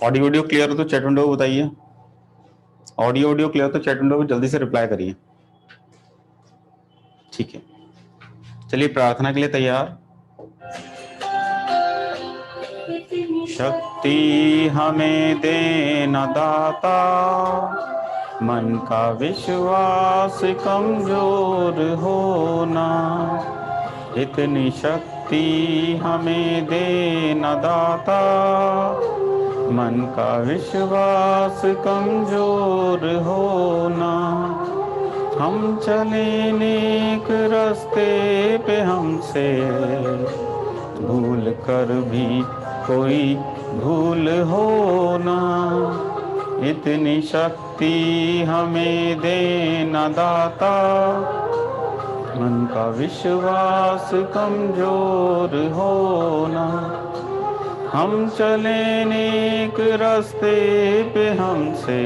Audio audio clear हो तो chat window बताइए। ऑडियो ऑडियो क्लियर तो चैट विंडो में जल्दी से रिप्लाई करिए। ठीक है, चलिए प्रार्थना के लिए तैयार। शक्ति हमें देना दाता, मन का विश्वास कमजोर होना। इतनी शक्ति हमें देना दाता, मन का विश्वास कमजोर होना। हम चले नेक रास्ते पे, हमसे भूल कर भी कोई भूल होना। इतनी शक्ति हमें देना दाता, मन का विश्वास कमजोर होना। हम चले नेक रास्ते पे, हमसे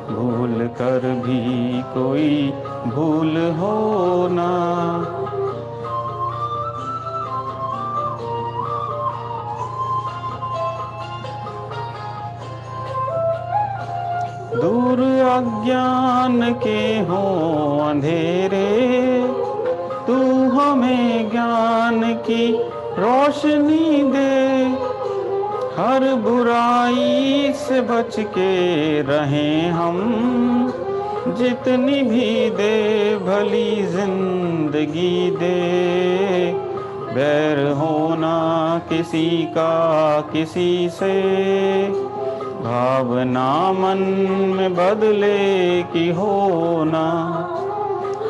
भूल कर भी कोई भूल होना। दूर अज्ञान के हो अंधेरे, तू हमें ज्ञान की रोशनी दे। हर बुराई से बच के रहें हम, जितनी भी दे भली जिंदगी दे। बैर होना किसी का किसी से, भावना मन में बदले की होना।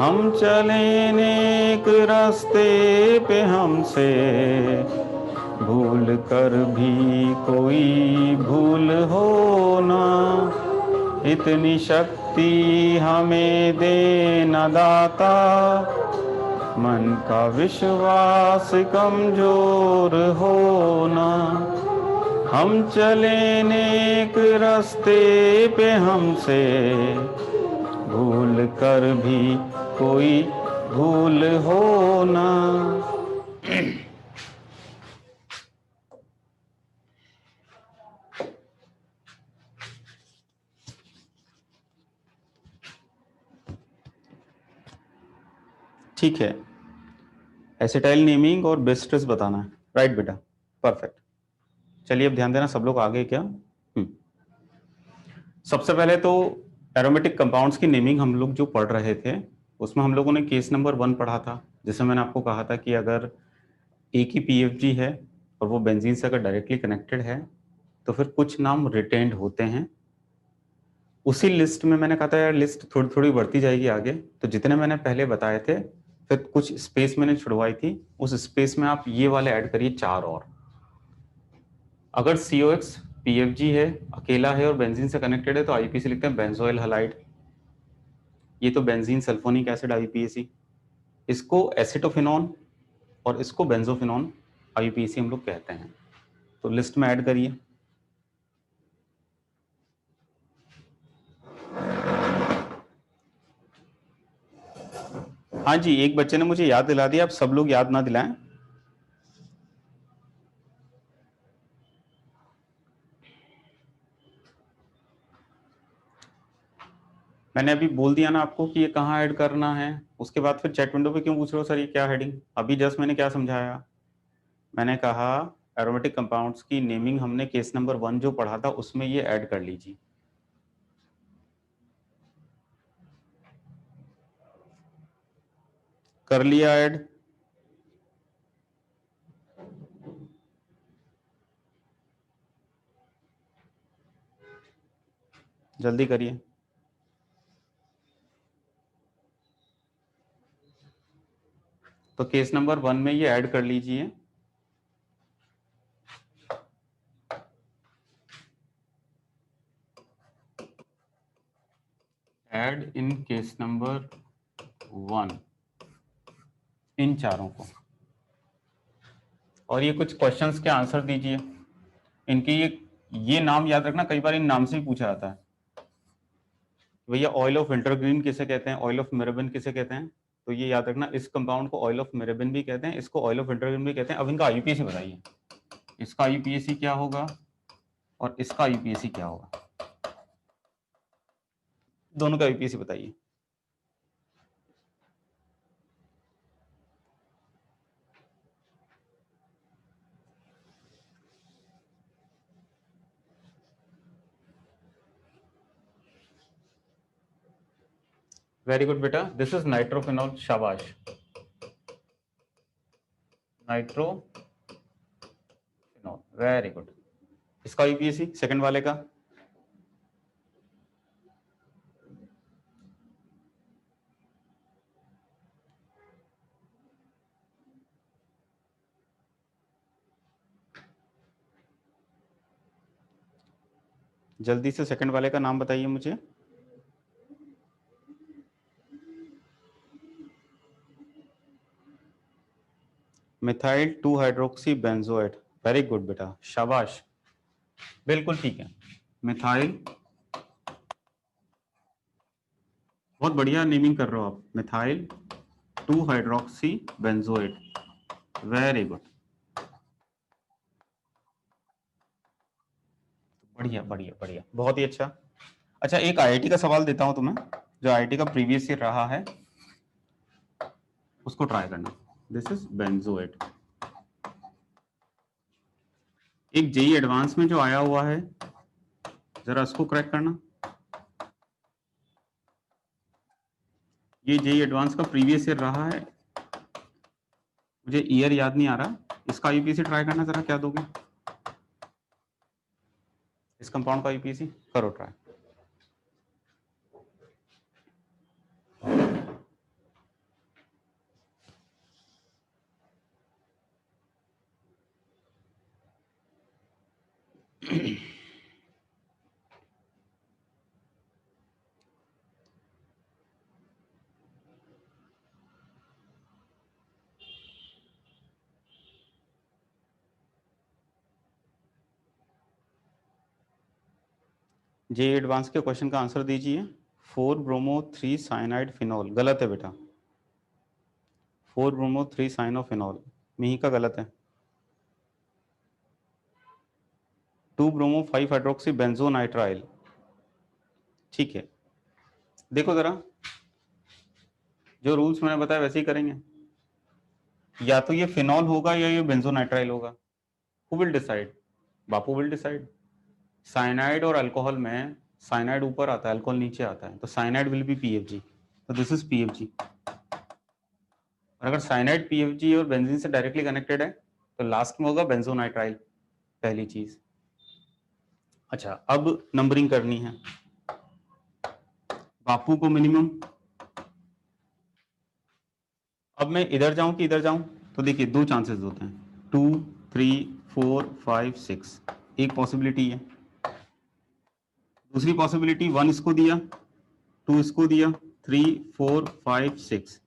हम चले नेक रास्ते पे, हमसे भूल कर भी कोई भूल होना। इतनी शक्ति हमें देना दाता, मन का विश्वास कमजोर होना। हम चले नेक रास्ते पे, हमसे भूल कर भी कोई भूल होना। ठीक है, एसिटाइल नेमिंग और बेस्ट्रेस बताना है, राइट बेटा, परफेक्ट। चलिए अब ध्यान देना सब लोग आगे क्या। सबसे पहले तो एरोमेटिक कंपाउंड्स की नेमिंग हम लोग जो पढ़ रहे थे, उसमें हम लोगों ने केस नंबर 1 पढ़ा था, जिसमें मैंने आपको कहा था कि अगर एक ही पीएफजी है और वो बेंजीन से अगर डायरेक्टली कनेक्टेड है तो फिर कुछ नाम रिटेन्ड होते हैं। उसी लिस्ट में मैंने कहा था यार लिस्ट थोड़ी थोड़ी बढ़ती जाएगी आगे, तो जितने मैंने पहले बताए थे फिर कुछ स्पेस मैंने छुड़वाई थी, उस स्पेस में आप ये वाले ऐड करिए 4 और। अगर COX PFG है, अकेला है और बेंजीन से कनेक्टेड है तो आईपीसी लिखते हैं बेंजोइल हलाइड। ये तो बेंजीन सल्फोनिक एसिड आईपीएसी। इसको एसिटोफिनॉन और इसको बेंजोफिनॉन आईपीएसी हम लोग कहते हैं। तो लिस्ट में ऐड करिए। हाँ जी, एक बच्चे ने मुझे याद दिला दिया, आप सब लोग याद ना दिलाएं। मैंने अभी बोल दिया ना आपको कि ये कहाँ ऐड करना है, उसके बाद फिर चैट विंडो पे क्यों पूछ रहे हो सर ये क्या हेडिंग। अभी जस्ट मैंने क्या समझाया, मैंने कहा एरोमेटिक कंपाउंड्स की नेमिंग हमने केस नंबर 1 जो पढ़ा था उसमें ये ऐड कर लीजिए। कर लिया ऐड। जल्दी करिए। तो केस नंबर 1 में ये ऐड कर लीजिए। ऐड इन केस नंबर 1 इन चारों को, और ये कुछ क्वेश्चंस के आंसर दीजिए। इनके ये नाम याद रखना, कई बार इन नाम से ही पूछा जाता है। भैया ऑयल ऑफ विंटरग्रीन किसे कहते हैं, ऑयल ऑफ मेरेबिन किसे कहते हैं, तो ये याद रखना इस कंपाउंड को ऑयल ऑफ मेरेबिन भी कहते हैं, इसको ऑयल ऑफ विंटरग्रीन भी कहते हैं। अब इनका आईयूपीएसी बताइए, इसका आईयूपीएसी क्या होगा। और इसका यूपीएसी क्या होगा, दोनों का यूपीएसी बताइए। वेरी गुड बेटा, दिस इज नाइट्रोफिनॉल, शाबाश। Nitrophenol, very good. इसका यूपीएसी सेकंड वाले का, जल्दी से सेकंड वाले का नाम बताइए मुझे। Methyl 2 hydroxy benzoate, very good बेटा, शाबाश, बिल्कुल ठीक है। मिथाइल, बहुत बढ़िया नेमिंग कर रहे हो आप, methyl 2 hydroxy benzoate, very good, बढ़िया बढ़िया बढ़िया, बहुत ही अच्छा। अच्छा, एक आईआईटी का सवाल देता हूं तुम्हें, जो आईआईटी का प्रीवियस ईयर रहा है, उसको ट्राई करना। This is benzoate. एक जेई एडवांस में जो आया हुआ है, जरा उसको क्रैक करना। ये जेई एडवांस का प्रीवियस ईयर रहा है, मुझे ईयर याद नहीं आ रहा, इसका यूपीएसी ट्राई करना, जरा क्या दोगे इस कंपाउंड का यूपीएसी, करो ट्राई। जे एडवांस के क्वेश्चन का आंसर दीजिए। 4 ब्रोमो 3 साइनाइड फिनॉल, गलत है बेटा, 4 ब्रोमो 3 साइनोफिनॉल, मिही का गलत है। 2 ब्रोमो 5 हाइड्रोक्सी बेंजोनाइट्राइल, ठीक है। देखो जरा, जो रूल्स मैंने बताया वैसे ही करेंगे, या तो ये फिनॉल होगा या ये बेंजोनाइट्राइल होगा। Who will decide, Bapu will decide. Cyanide और अल्कोहल में साइनाइड ऊपर आता है, अल्कोहल नीचे आता है, तो साइनाइड विल बी पीएफजी, तो दिस इज पीएफजी। और अगर साइनाइड पीएफजी और बेंजीन से डायरेक्टली कनेक्टेड है, तो लास्ट में होगा बेंजोनाइट्राइल, पहली चीज। अच्छा, अब नंबरिंग करनी है, बापू को मिनिमम। अब मैं इधर जाऊं कि इधर जाऊं, तो देखिए दो चांसेस होते हैं, 2 3 4 5 6, एक पॉसिबिलिटी है। दूसरी पॉसिबिलिटी, 1 इसको दिया, 2 इसको दिया, 3 4 5 6,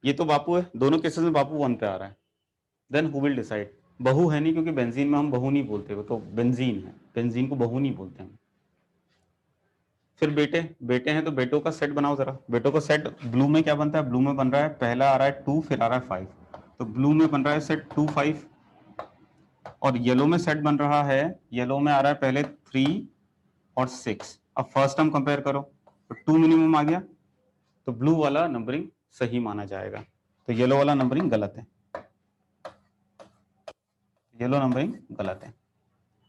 ये तो बापू है, दोनों केसेस में बापू 1 पे आ रहा है। देन हु विल डिसाइड, बहू है नहीं, क्योंकि बेंजीन में हम बहू नहीं बोलते, वो तो बेंजीन है, बेंजीन को बहू नहीं बोलते हैं। फिर बेटे, बेटे हैं तो बेटों का सेट बनाओ जरा, बेटों का सेट ब्लू में क्या बनता है, ब्लू में बन रहा है, पहला आ रहा है 2, फिर आ रहा है 5, तो ब्लू में बन रहा है सेट 2 5, और येलो में सेट बन रहा है, येलो में आ रहा है पहले 3 और 6। अब फर्स्ट टर्म कंपेयर करो, तो 2 मिनिमम आ गया, तो ब्लू वाला नंबरिंग सही माना जाएगा, तो येलो वाला नंबरिंग गलत है, येलो नंबरिंग गलत है।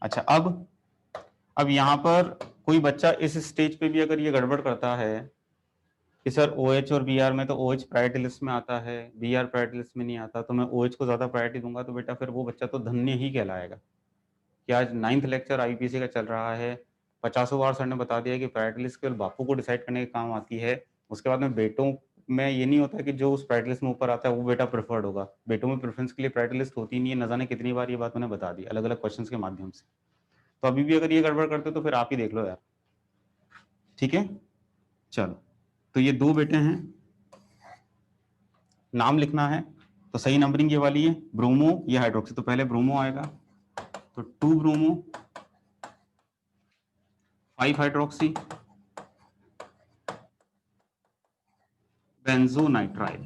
अच्छा, अब यहां पर कोई बच्चा इस स्टेज पे भी अगर ये गड़बड़ करता है कि सर OH और BR में, तो OH प्रायोरिटी लिस्ट में आता है, BR प्रायोरिटी लिस्ट में नहीं आता, तो मैं OH को ज्यादा प्रायोरिटी दूंगा, तो बेटा फिर वो बच्चा तो धन्य ही कहलाएगा कि आज 9th लेक्चर आईपीसी का चल रहा है, 50 बार सर ने बता दिया कि प्रायोरिटी लिस्ट केवल बापू को डिसाइड करने के काम आती है। उसके बाद में बेटों में ये नहीं होता कि जो उस प्रायोरिटी लिस्ट में ऊपर आता है वो बेटा प्रेफर्ड होगा, बेटों में प्रेफरेंस के लिए प्रायोरिटी लिस्ट होती नहीं है, न जाने कितनी बार ये बात मैंने बता दी अलग अलग क्वेश्चन के माध्यम से। तो अभी भी अगर ये गड़बड़ करते हो तो फिर आप ही देख लो यार, ठीक है। चलो, तो ये दो बेटे हैं, नाम लिखना है, तो सही नंबरिंग ये वाली है, ब्रोमो ये हाइड्रोक्सी, तो पहले ब्रोमो आएगा, तो 2 ब्रोमो 5 हाइड्रोक्सी बेंजोनाइट्राइल।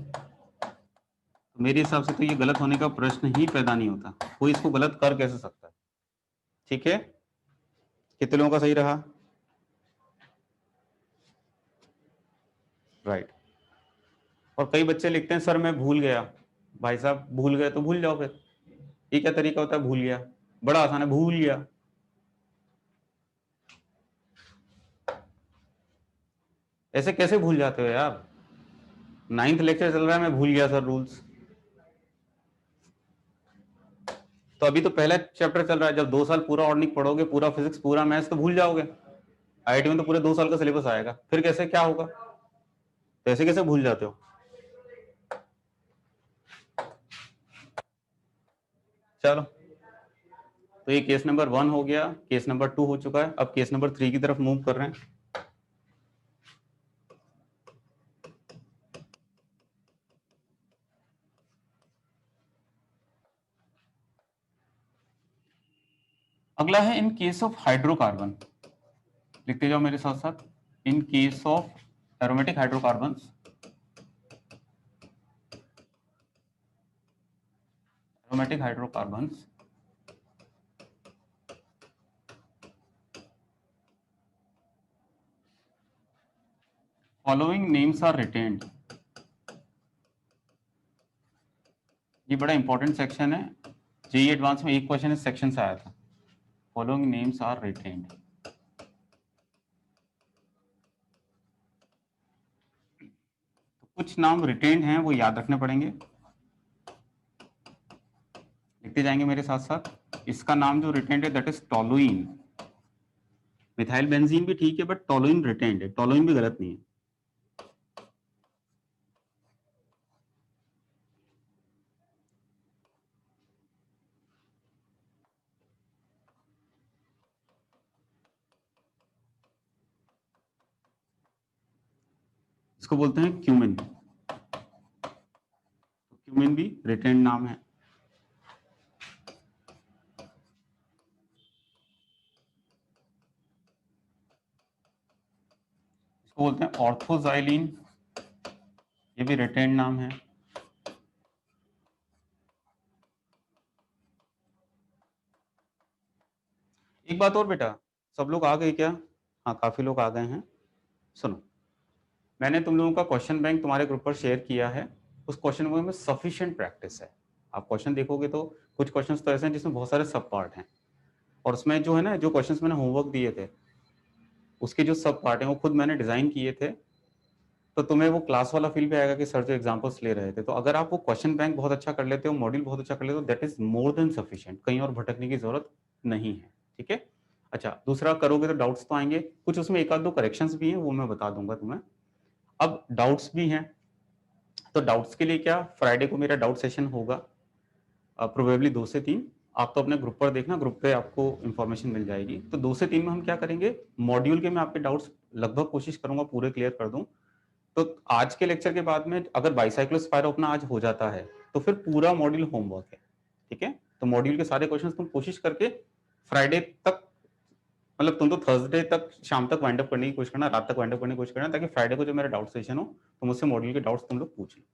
तो मेरे हिसाब से तो ये गलत होने का प्रश्न ही पैदा नहीं होता, कोई इसको गलत कर कैसे सकता है। ठीक है, कितने लोगों का सही रहा? राइट। और कई बच्चे लिखते हैं सर मैं भूल गया। भाई साहब भूल गए तो भूल जाओ फिर। ये क्या तरीका होता है भूल गया? बड़ा आसान है, भूल गया। ऐसे कैसे भूल जाते हो यार? 9th लेक्चर चल रहा है, मैं भूल गया सर रूल्स। तो अभी तो पहला चैप्टर चल रहा है, जब 2 साल पूरा ऑर्गेनिक पढ़ोगे, पूरा फिजिक्स पूरा मैथ्स, तो भूल जाओगे। आईआईटी में तो पूरे 2 साल का सिलेबस आएगा, फिर कैसे क्या होगा? तो ऐसे कैसे भूल जाते हो? चलो, तो ये केस नंबर 1 हो गया, केस नंबर 2 हो चुका है। अब केस नंबर 3 की तरफ मूव कर रहे हैं। अगला है इन केस ऑफ हाइड्रोकार्बन। लिखते जाओ मेरे साथ साथ। In case of aromatic hydrocarbons, aromatic hydrocarbons following names are retained. ये बड़ा इंपॉर्टेंट सेक्शन है, जेईई एडवांस में एक क्वेश्चन इस सेक्शन से आया था। Following names are retained. तो कुछ नाम रिटेन्ड हैं, वो याद रखने पड़ेंगे। लिखते जाएंगे मेरे साथ साथ। इसका नाम जो रिटेन्ड है that is toluene. Methyl benzene भी ठीक है, बट टोलुइन रिटेन्ड है, टोलुइन भी गलत नहीं है। इसको बोलते हैं क्यूमिन। क्यूमिन भी रिटेन्ड नाम है। इसको बोलते हैं ऑर्थोजाइलिन, ये भी रिटेन्ड नाम है। एक बात और बेटा, सब लोग आ गए क्या? हाँ, काफी लोग आ गए हैं। सुनो, मैंने तुम लोगों का क्वेश्चन बैंक तुम्हारे ग्रुप पर शेयर किया है। उस क्वेश्चन बैंक में सफिशिएंट प्रैक्टिस है। आप क्वेश्चन देखोगे तो कुछ क्वेश्चंस तो ऐसे हैं जिसमें बहुत सारे सब पार्ट हैं, और उसमें जो है ना, जो क्वेश्चंस मैंने होमवर्क दिए थे उसके जो सब पार्ट हैं वो खुद मैंने डिजाइन किए थे। तो तुम्हें वो क्लास वाला फील भी आएगा कि सर जो एग्जांपल्स ले रहे थे। तो अगर आप वो क्वेश्चन बैंक बहुत अच्छा कर लेते हो, मॉड्यूल बहुत अच्छा कर लेते हो, that is more than sufficient, कहीं और भटकने की जरूरत नहीं है। ठीक है। अच्छा, दूसरा करोगे तो डाउट्स तो आएंगे, कुछ उसमें एक आध दो करेक्शंस भी हैं, वो मैं बता दूंगा तुम्हें। अब डाउट्स भी हैं, तो डाउट्स के लिए क्या, फ्राइडे को मेरा डाउट सेशन होगा, प्रोबेबली 2 से 3। आप तो अपने ग्रुप पर देखना, ग्रुप पे आपको इन्फॉर्मेशन मिल जाएगी। तो 2 से 3 में हम क्या करेंगे, मॉड्यूल के मैं आपके डाउट्स लगभग कोशिश करूंगा पूरे क्लियर कर दूं। तो आज के लेक्चर के बाद में अगर बाइसाइक्लोस्पायरो अपना आज हो जाता है तो फिर पूरा मॉड्यूल होमवर्क है। ठीक है, तो मॉड्यूल के सारे क्वेश्चंस तुम कोशिश करके फ्राइडे तक, मतलब तुम तो थर्सडे तक शाम तक वाइंड अप करने की कोशिश करना, रात तक वाइंड अप करने की कोशिश करना, ताकि फ्राइडे को जो मेरा डाउट सेशन हो तो मुझसे मॉड्यूल के डाउट्स तुम लोग पूछ लो।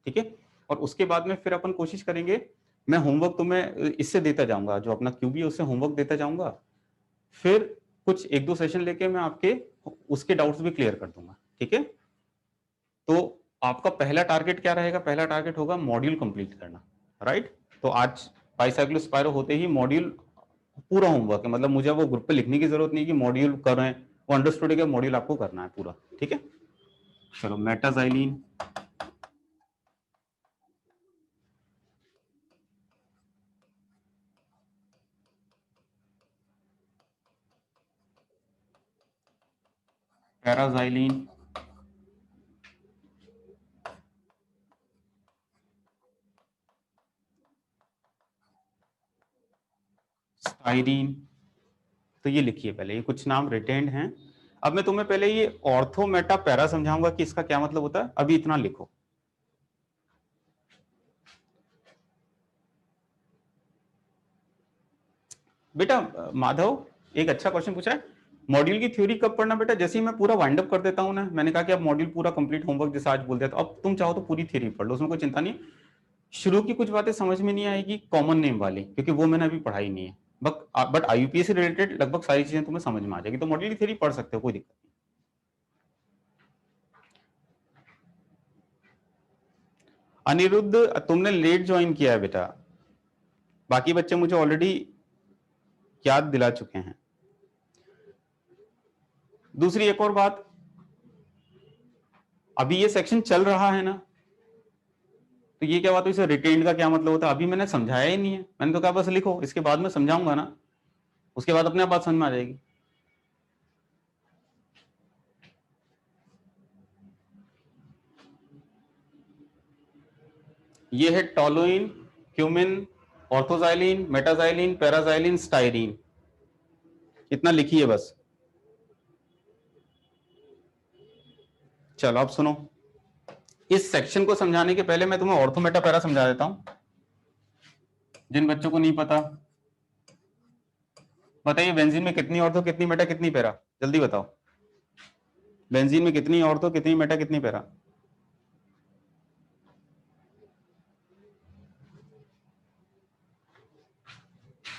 ठीक है। और उसके बाद में फिर अपन कोशिश करेंगे, मैं होमवर्क तुम्हें इससे देता जाऊंगा, जो अपना क्यूबी है उससे होमवर्क देता जाऊंगा। फिर कुछ 1-2 सेशन लेके मैं आपके उसके डाउट्स भी क्लियर कर दूंगा। ठीक है। तो आपका पहला टारगेट क्या रहेगा? पहला टारगेट होगा मॉड्यूल कंप्लीट करना। राइट। तो आज बाइसाइक्लोस्पायरो होते ही मॉड्यूल पूरा होमवर्क है, मतलब मुझे वो ग्रुप पे लिखने की जरूरत नहीं कि मॉड्यूल कर रहे हैं, वो अंडरस्टूड है कि मॉड्यूल आपको करना है पूरा। ठीक है। चलो, मेटाजाइलिन, पैराजाइलिन, स्टाइरीन। तो ये लिखिए पहले, ये कुछ नाम रिटेन्ड हैं। अब मैं तुम्हें पहले ये ऑर्थो मेटा पैरा समझाऊंगा कि इसका क्या मतलब होता है, अभी इतना लिखो। बेटा माधव, एक अच्छा क्वेश्चन पूछा है, मॉड्यूल की थ्योरी कब पढ़ना बेटा? जैसे ही मैं पूरा वाइंड अप कर देता हूं ना, मैंने कहा कि अब मॉड्यूल पूरा कंप्लीट होमवर्क जैसे आज बोल दिया, तो अब तुम चाहो तो पूरी थ्योरी पढ़ लो, उसमें कोई चिंता नहीं। शुरू की कुछ बातें समझ में नहीं आएगी कॉमन नेम वाली, क्योंकि वो मैंने अभी पढ़ाई नहीं है। बट आईयूपीए से रिलेटेड लगभग सारी चीजें तुम्हें समझ में आ जाएगी, तो मोडलिटी थ्योरी पढ़ सकते हो, कोई दिक्कत नहीं। अनिरुद्ध, तुमने लेट ज्वाइन किया है बेटा, बाकी बच्चे मुझे ऑलरेडी याद दिला चुके हैं। दूसरी एक और बात, अभी ये सेक्शन चल रहा है ना, तो ये क्या बात हुई, इसे रिटेन्ड का क्या मतलब होता है, अभी मैंने समझाया ही नहीं है, मैंने तो कहा बस लिखो, इसके बाद में समझाऊंगा ना, उसके बाद अपने आप बात समझ में आ जाएगी। ये है toluene, cumene, orthoxylene, metaxylene, paraxylene, styrene, इतना लिखिए बस। चलो अब सुनो, इस सेक्शन को समझाने के पहले मैं तुम्हें ऑर्थो मेटा पैरा समझा देता हूं, जिन बच्चों को नहीं पता। बताइए बेंजीन में कितनी ऑर्थो, कितनी मेटा, कितनी पैरा, जल्दी बताओ। बेंजीन में कितनी ऑर्थो, कितनी मेटा, कितनी पैरा?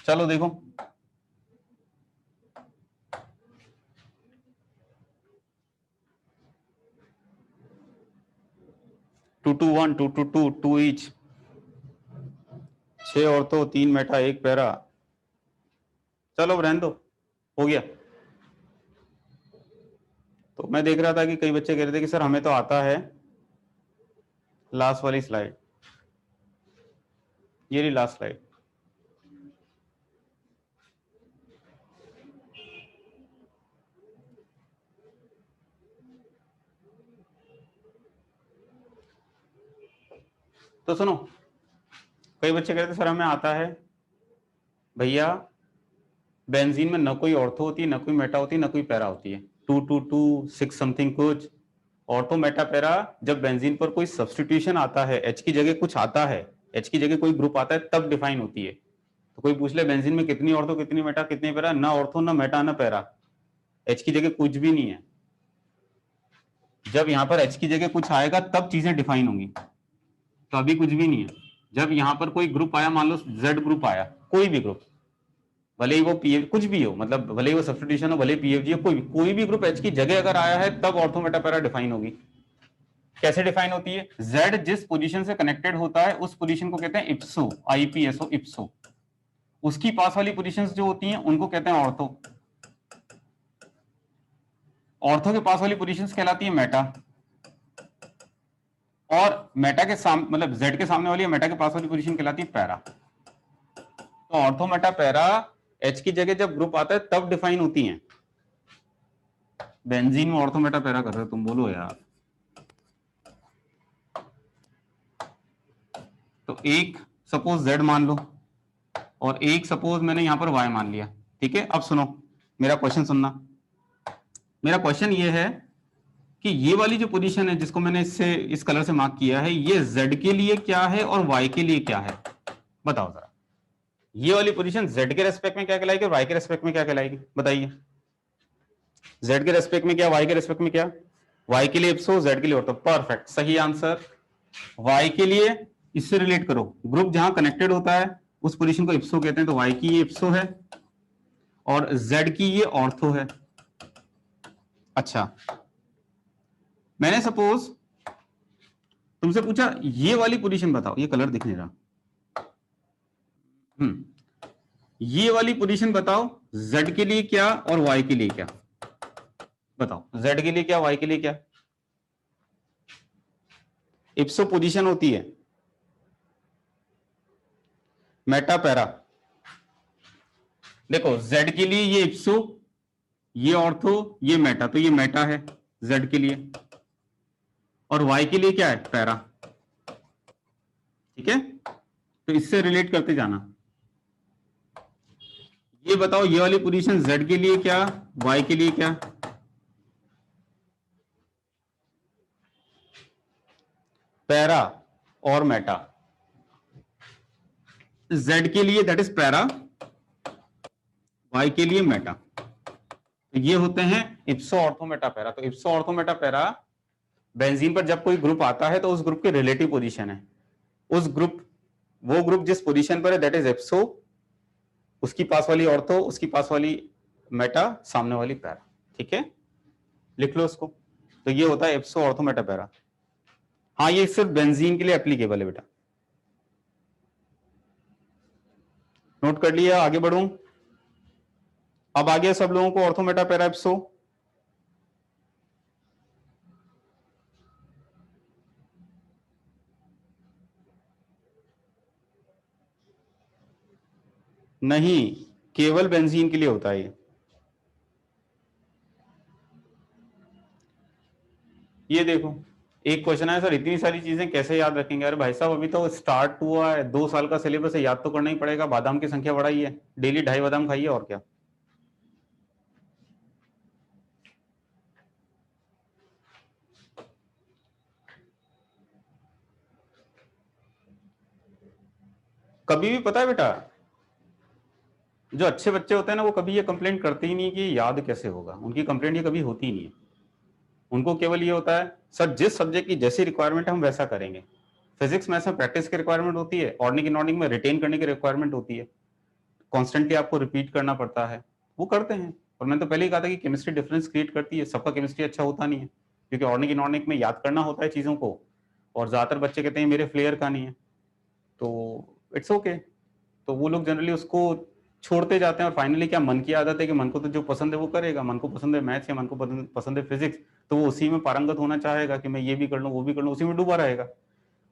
चलो देखो, 2 2 1 2 2 2 2 ईच, 6 ऑर्थो, 3 मेटा, 1 पैरा। चलो रहने दो, हो गया। तो मैं देख रहा था कि कई बच्चे कह रहे थे कि सर हमें तो आता है, लास्ट वाली स्लाइड, ये रही लास्ट स्लाइड। तो सुनो, कई बच्चे कहते सर हमें आता है, भैया बेंजीन में न कोई ऑर्थो होती है, न कोई मेटा होती है, न कोई पैरा होती है, 2 2 2 6 समथिंग कुछ। ऑर्थो मेटा पैरा जब बेंजीन पर कोई सब्सटीट्यूशन आता है, एच की जगह कुछ आता है, एच की जगह कोई ग्रुप आता है, तब डिफाइन होती है। तो कोई पूछ ले बेंजीन में कितनी ऑर्थो, कितनी मेटा, कितनी पैरा, ना ऑर्थो, ना मेटा, ना पैरा, एच की जगह कुछ भी नहीं है। जब यहां पर एच की जगह कुछ आएगा तब चीजें डिफाइन होंगी, तो अभी कुछ भी नहीं है। जब यहां पर कोई ग्रुप आया, मान लो जेड ग्रुप आया, कोई भी ग्रुप, भले ही वो पीएफ कुछ भी हो, मतलब भले ही वो सब्स्टिट्यूशन हो, भले ही पीएफजी हो, कोई भी ग्रुप एच की जगह अगर आया है तब ऑर्थो मेटा पैरा डिफाइन होगी। कैसे डिफाइन होती है? जेड जिस पोजीशन से कनेक्टेड होता है उस पोजीशन को कहते हैं इप्सो, आईपीएसओ इप्सो। उसकी पास वाली पोजीशंस जो होती हैं उनको कहते हैं ऑर्थो। ऑर्थो के पास वाली पोजीशंस कहलाती है मेटा, और मेटा के सामने, मतलब जेड के सामने वाली मेटा के पास वाली पोजीशन कहलाती है पैरा। तो ऑर्थो मेटा पैरा एच की जगह जब ग्रुप आता है तब डिफाइन होती हैं। बेंजीन में ऑर्थो मेटा पैरा कर रहे हो तुम, बोलो यार। तो एक सपोज जेड मान लो, और एक सपोज मैंने यहां पर वाई मान लिया, ठीक है। अब सुनो, मेरा क्वेश्चन सुनना। मेरा क्वेश्चन ये है कि ये वाली जो पोजीशन है जिसको मैंने इससे इस कलर से मार्क किया है, ये जेड के लिए क्या है और वाई के लिए क्या है, बताओ जरा। ये वाली पोजीशन जेड के रेस्पेक्ट में क्या कहलाएगी और वाई के रेस्पेक्ट में क्या कहलाएगी, बताइए। जेड के रेस्पेक्ट में क्या, वाई के रेस्पेक्ट में क्या? वाई के लिए इप्सो, जेड के लिए ऑर्थो। परफेक्ट, सही आंसर। वाई के लिए इससे रिलेट करो, ग्रुप जहां कनेक्टेड होता है उस पोजीशन को इप्सो कहते हैं, तो वाई की ये इप्सो है और जेड की ये ऑर्थो है। अच्छा, मैंने सपोज तुमसे पूछा ये वाली पोजीशन बताओ, ये कलर दिख नहीं रहा, ये वाली पोजीशन बताओ, जेड के लिए क्या और वाई के लिए क्या, बताओ। जेड के लिए क्या, वाई के लिए क्या? इप्सो पोजीशन होती है, मेटा पैरा। देखो जेड के लिए ये इप्सो, ये ऑर्थो, ये मेटा, तो ये मेटा है जेड के लिए, और वाई के लिए क्या है, पैरा, ठीक है। तो इससे रिलेट करते जाना। ये बताओ ये वाली पोजीशन जेड के लिए क्या, वाई के लिए क्या? पैरा और मेटा। जेड के लिए दैट इज पैरा, वाई के लिए मेटा। तो ये होते हैं इप्सो ऑर्थो मेटा पैरा। तो ipso ortho meta para benzene पर जब कोई ग्रुप आता है तो उस ग्रुप की रिलेटिव पोजीशन है, उस ग्रुप, वो ग्रुप जिस पोजीशन पर है दैट इज इप्सो, उसकी पास वाली ऑर्थो, उसकी पास वाली मेटा, सामने वाली पैरा। ठीक है, लिख लो उसको। तो ये होता है इप्सो ऑर्थो मेटा पैरा। हाँ, ये सिर्फ बेंजीन के लिए एप्लीकेबल है बेटा। नोट कर लिया, आगे बढ़ूं। अब आ गया सब लोगों को ऑर्थो मेटा पैरा इप्सो। नहीं, केवल बेंजीन के लिए होता है ये देखो, एक क्वेश्चन है सर इतनी सारी चीजें कैसे याद रखेंगे? अरे भाई साहब, अभी तो स्टार्ट हुआ है, 2 साल का सिलेबस है, याद तो करना ही पड़ेगा। बादाम की संख्या बढ़ाई है, डेली 2.5 बादाम खाइए, और क्या। कभी भी पता है बेटा, जो अच्छे बच्चे होते हैं ना, वो कभी ये कंप्लेंट करते ही नहीं कि याद कैसे होगा। उनकी कंप्लेंट ये कभी होती ही नहीं है। उनको केवल ये होता है सर जिस सब्जेक्ट की जैसी रिक्वायरमेंट है हम वैसा करेंगे। फिजिक्स मैथ्स में प्रैक्टिस की रिक्वायरमेंट होती है, ऑर्डिक इनऑर्डिक में रिटेन करने की रिक्वायरमेंट होती है, कॉन्स्टेंटली आपको रिपीट करना पड़ता है, वो करते हैं। और मैंने तो पहले ही कहा था कि केमिस्ट्री डिफरेंस क्रिएट करती है। सबका केमिस्ट्री अच्छा होता नहीं है, क्योंकि ऑर्डिक इनऑर्डिक में याद करना होता है चीजों को, और ज्यादातर बच्चे कहते हैं मेरे फ्लेयर का नहीं है, तो इट्स ओके। तो वो लोग जनरली उसको छोड़ते जाते हैं। और फाइनली क्या, मन की आदत है कि मन को तो जो पसंद है वो करेगा। मन को पसंद है मैथ्स या मन को पसंद है फिजिक्स, तो वो उसी में पारंगत होना चाहेगा कि मैं ये भी कर लूँ वो भी कर लूँ, उसी में डूबा रहेगा,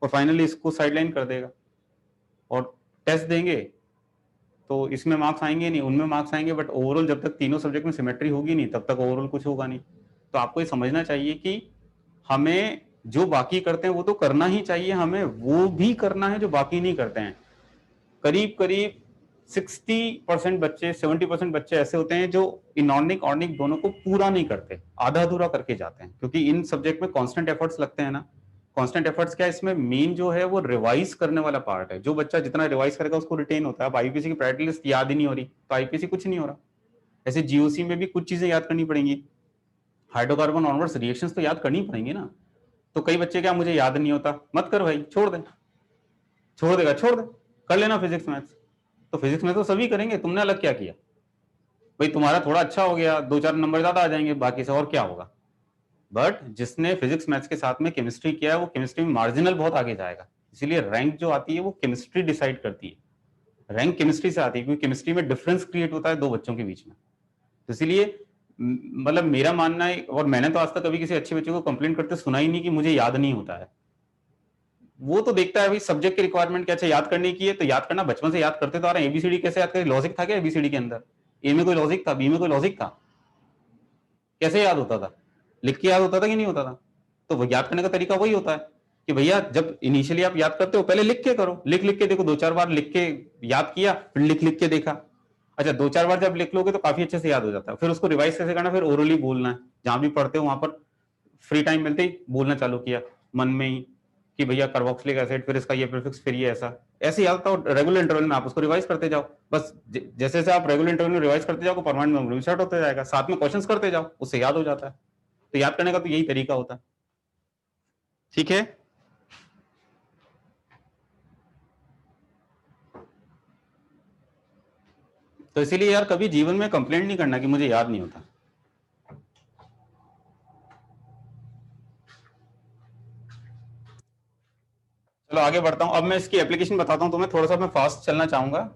और फाइनली इसको साइडलाइन कर देगा। और टेस्ट देंगे तो इसमें मार्क्स आएंगे नहीं, उनमें मार्क्स आएंगे, बट ओवरऑल जब तक तीनों सब्जेक्ट में सिमेट्री होगी नहीं तब तक ओवरऑल कुछ होगा नहीं। तो आपको ये समझना चाहिए कि हमें जो बाकी करते हैं वो तो करना ही चाहिए, हमें वो भी करना है जो बाकी नहीं करते हैं। करीब करीब 60% बच्चे, 70% बच्चे ऐसे होते हैं जो इनऑर्डिक ऑर्डिक दोनों को पूरा नहीं करते, आधा अधूरा करके जाते हैं, क्योंकि इन सब्जेक्ट में कांस्टेंट एफर्ट्स लगते हैं ना। कांस्टेंट एफर्ट्स क्या है, इसमें मेन जो है वो रिवाइज करने वाला पार्ट है। जो बच्चा जितना रिवाइज करेगा उसको रिटेन होता है। अब आईपीसी की प्रायोरिटी लिस्ट याद ही नहीं हो रही तो आईपीसी कुछ नहीं हो रहा। ऐसे जीओसी में भी कुछ चीजें याद करनी पड़ेंगी, हाइड्रोकार्बन ऑनवर्ड्स रिएक्शंस तो याद करनी पड़ेंगी ना। तो कई बच्चे क्या, मुझे याद नहीं होता, मत कर भाई, छोड़ दे, छोड़ देगा छोड़ दे, कर लेना फिजिक्स मैथ्स। तो फिजिक्स में तो सभी करेंगे, तुमने अलग क्या किया भाई? तुम्हारा थोड़ा अच्छा हो गया, 2-4 नंबर ज्यादा आ जाएंगे, बाकी से और क्या होगा। बट जिसने फिजिक्स मैथ्स के साथ में केमिस्ट्री किया है वो केमिस्ट्री में मार्जिनल बहुत आगे जाएगा। इसीलिए रैंक जो आती है वो केमिस्ट्री डिसाइड करती है, रैंक केमिस्ट्री से आती है, क्योंकि केमिस्ट्री में डिफरेंस क्रिएट होता है दो बच्चों के बीच में। तो इसीलिए मतलब मेरा मानना है, और मैंने तो आज तक कभी किसी अच्छे बच्चे को कंप्लेंट करते सुना ही नहीं कि मुझे याद नहीं होता है। वो तो देखता है भाई सब्जेक्ट की रिक्वायरमेंट क्या, अच्छा याद करने की है तो याद करना, बचपन से याद करते तो आ रहे हैं। एबीसीडी कैसे याद करें? लॉजिक था क्या एबीसीडी के अंदर? ए में कोई लॉजिक था, बी में कोई लॉजिक था? कैसे याद होता था? लिख के याद होता था कि नहीं होता था? तो वो याद करने का तरीका वही होता है कि भैया जब इनिशियली आप याद करते हो पहले लिख के करो, लिख लिख के देखो, 2-4 बार लिख के याद किया, फिर लिख लिख के देखा। अच्छा, 2-4 बार जब लिख लोगे तो काफी अच्छे से याद हो जाता है। फिर उसको रिवाइज कैसे करना, फिर ओरली बोलना है, जहां भी पढ़ते हो वहां पर फ्री टाइम मिलते ही बोलना चालू किया मन में ही कि भैया कार्बोक्सिलिक एसिड, फिर इसका ये प्रीफिक्स, फिर ये ऐसा, ऐसे याद था। रेगुलर इंटरवल में आप उसको रिवाइज करते जाओ, बस जैसे जैसे आप रेगुलर इंटरवल में रिवाइज करते जाओ परमानेंट मेमोरी में सेट होता जाएगा, साथ में क्वेश्चंस करते जाओ, उससे याद हो जाता है। तो याद करने का तो यही तरीका होता है। ठीक है, तो इसीलिए यार कभी जीवन में कंप्लेंट नहीं करना कि मुझे याद नहीं होता। चलो आगे बढ़ता हूं, अब मैं इसकी एप्लीकेशन बताता हूं तुम्हें, थोड़ा सा मैं फास्ट चलना चाहूंगा।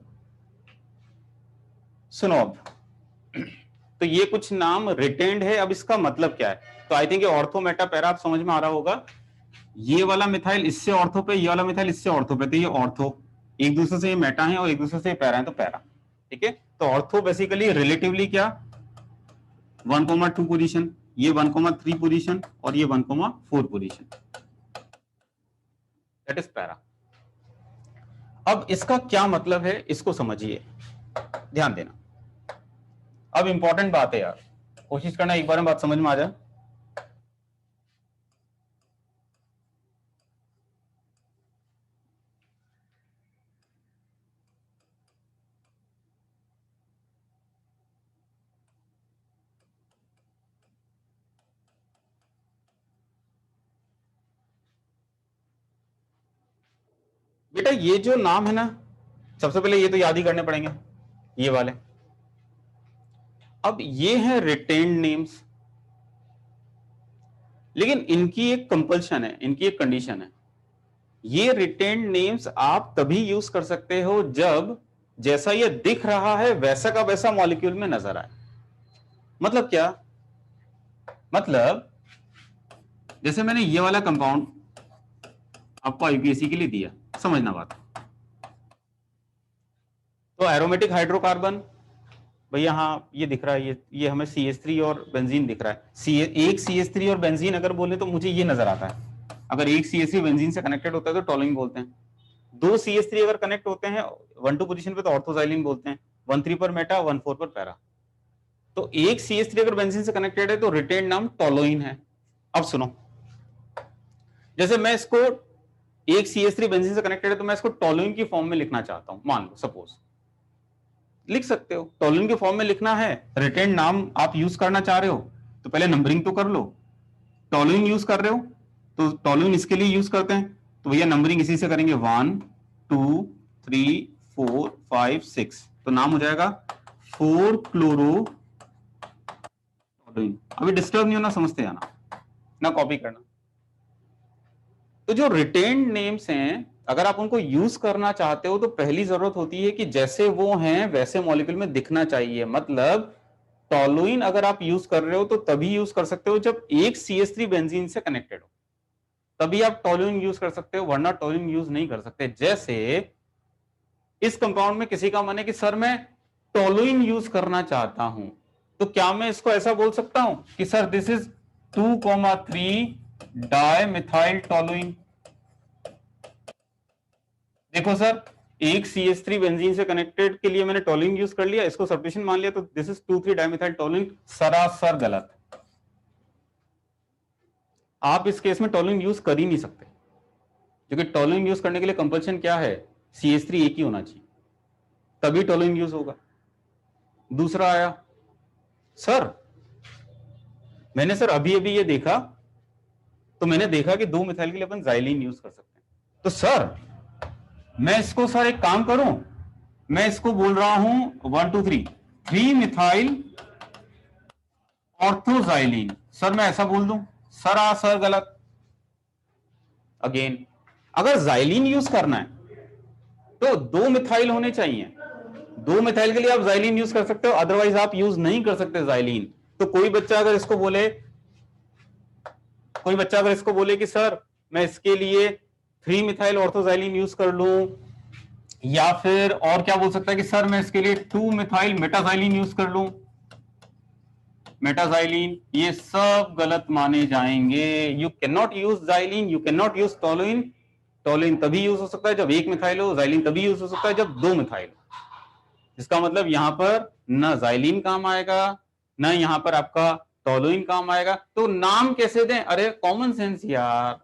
सुनो अब, तो ये कुछ नाम रिटेन्ड है, अब इसका मतलब क्या है? तो I think ortho meta para आप समझ में आ रहा होगा। ये वाला मिथाइल इससे ऑर्थो पे, ये वाला मिथाइल इससे ऑर्थो पे, तो ये ऑर्थो, एक दूसरे से ये मेटा है और एक दूसरे से ये पैरा है, तो पैरा। ठीक है, तो ऑर्थो बेसिकली रिलेटिवली क्या, 1,2 पोजीशन, ये 1,3 पोजीशन, और ये 1,4 पोजीशन, दैट इज पैरा। अब इसका क्या मतलब है इसको समझिए, ध्यान देना। अब इंपॉर्टेंट बात है यार, कोशिश करना एक बार में बात समझ में आ जाए। बेटा ये जो नाम है ना, सबसे पहले ये तो याद ही करने पड़ेंगे। ये वाले। अब ये है रिटेन्ड नेम्स, लेकिन इनकी एक कंपल्शन है, इनकी एक कंडीशन है। ये रिटेन्ड नेम्स आप तभी यूज कर सकते हो जब जैसा ये दिख रहा है वैसा का वैसा मॉलिक्यूल में नजर आए। मतलब क्या? मतलब जैसे मैंने ये वाला कंपाउंड आपको आईपीएसी के लिए दिया, समझना बात। तो एरोमेटिक हाइड्रोकार्बन, भैया हाँ ये दिख रहा है, ये हमें CH3 और बेंजीन दिख रहा है। एक CH3 और बेंजीन अगर बोले तो मुझे ये नजर आता है। अगर एक CH3 बेंजीन से कनेक्टेड होता है तो टॉलुइन बोलते हैं। दो CH3 अगर कनेक्ट होते हैं 1-2 पोजीशन पे तो ऑर्थोजाइलिन बोलते हैं। 1-3 पर मेटा, 1-4 पर पैरा। तो एक CH3 अगर बेंजीन से कनेक्टेड है तो रिटेन नाम टॉलोइन है। अब सुनो, जैसे मैं इसको एक CH3 बेंजीन से कनेक्टेड है तो मैं इसको टॉलोइन की फॉर्म में लिखना चाहता हूं, मान लो सपोज, लिख सकते हो। टॉलुइन के फॉर्म में लिखना है, रिटेन नाम आप यूज करना चाह रहे हो तो पहले नंबरिंग तो कर लो। टॉलुइन यूज कर रहे हो तो टॉलुइन इसके लिए यूज करते हैं, तो भैया नंबरिंग इसी से करेंगे 1 2 3 4 5 6, तो नाम हो जाएगा 4 क्लोरो टॉलुइन। अभी डिस्टर्ब नहीं होना, समझते जाना ना कॉपी करना। तो जो रिटेन्ड नेम्स हैं अगर आप उनको यूज करना चाहते हो तो पहली जरूरत होती है कि जैसे वो हैं वैसे मॉलिक्यूल में दिखना चाहिए। मतलब टॉलुइन अगर आप यूज कर रहे हो तो तभी यूज कर सकते हो जब एक CH3 बेंजीन से कनेक्टेड हो, तभी आप टॉलुइन यूज कर सकते हो, वरना टॉलुइन यूज नहीं कर सकते। जैसे इस कंपाउंड में किसी का मन है कि सर मैं टॉलुइन यूज करना चाहता हूं, तो क्या मैं इसको ऐसा बोल सकता हूं कि sir this is 2,3 di methyl toluene. देखो सर, एक CH3 बेंजीन से कनेक्टेड के लिए मैंने टॉलुइन यूज कर लिया, इसको सब्स्टिट्यूशन मान लिया, तो दिस इज 2,3 डाइमिथाइल टॉलुइन। सरासर गलत। आप इस केस में टॉलुइन यूज कर ही नहीं सकते, क्योंकि टॉलुइन यूज करने के लिए कंपल्शन क्या है, CH3 एक ही होना चाहिए, तभी टॉलुइन यूज होगा। दूसरा आया, सर मैंने सर अभी अभी ये देखा, तो मैंने देखा कि 2 मिथाइल के लिए अपन जाइलिन यूज कर सकते हैं। तो सर मैं इसको सर एक काम करूं, मैं इसको बोल रहा हूं 1 2 3 मिथाइल ऑर्थोजाइलिन, सर मैं ऐसा बोल दूं, सरासर गलत। अगेन, अगर जाइलिन यूज करना है तो 2 मिथाइल होने चाहिए। 2 मिथाइल के लिए आप जाइलिन यूज कर सकते हो, अदरवाइज आप यूज नहीं कर सकते जाइलिन। तो कोई बच्चा अगर इसको बोले, कि सर मैं इसके लिए 3 मिथाइल ऑर्थोजाइलिन यूज कर लूं, या फिर और क्या बोल सकता है कि सर मैं इसके लिए 2 मिथाइल मेटाजाइलिन यूज कर लूं, मेटाजाइलिन, ये सब गलत माने जाएंगे। You can not use xylene, you can not use toluene. Toluene तभी यूज हो सकता है जब 1 मिथाइल हो, जाइलिन तभी यूज हो सकता है जब 2 मिथाइल हो। इसका मतलब यहां पर ना जाइलिन काम आएगा, ना यहां पर आपका टॉलुइन काम आएगा। तो नाम कैसे दें? अरे कॉमन सेंस यार,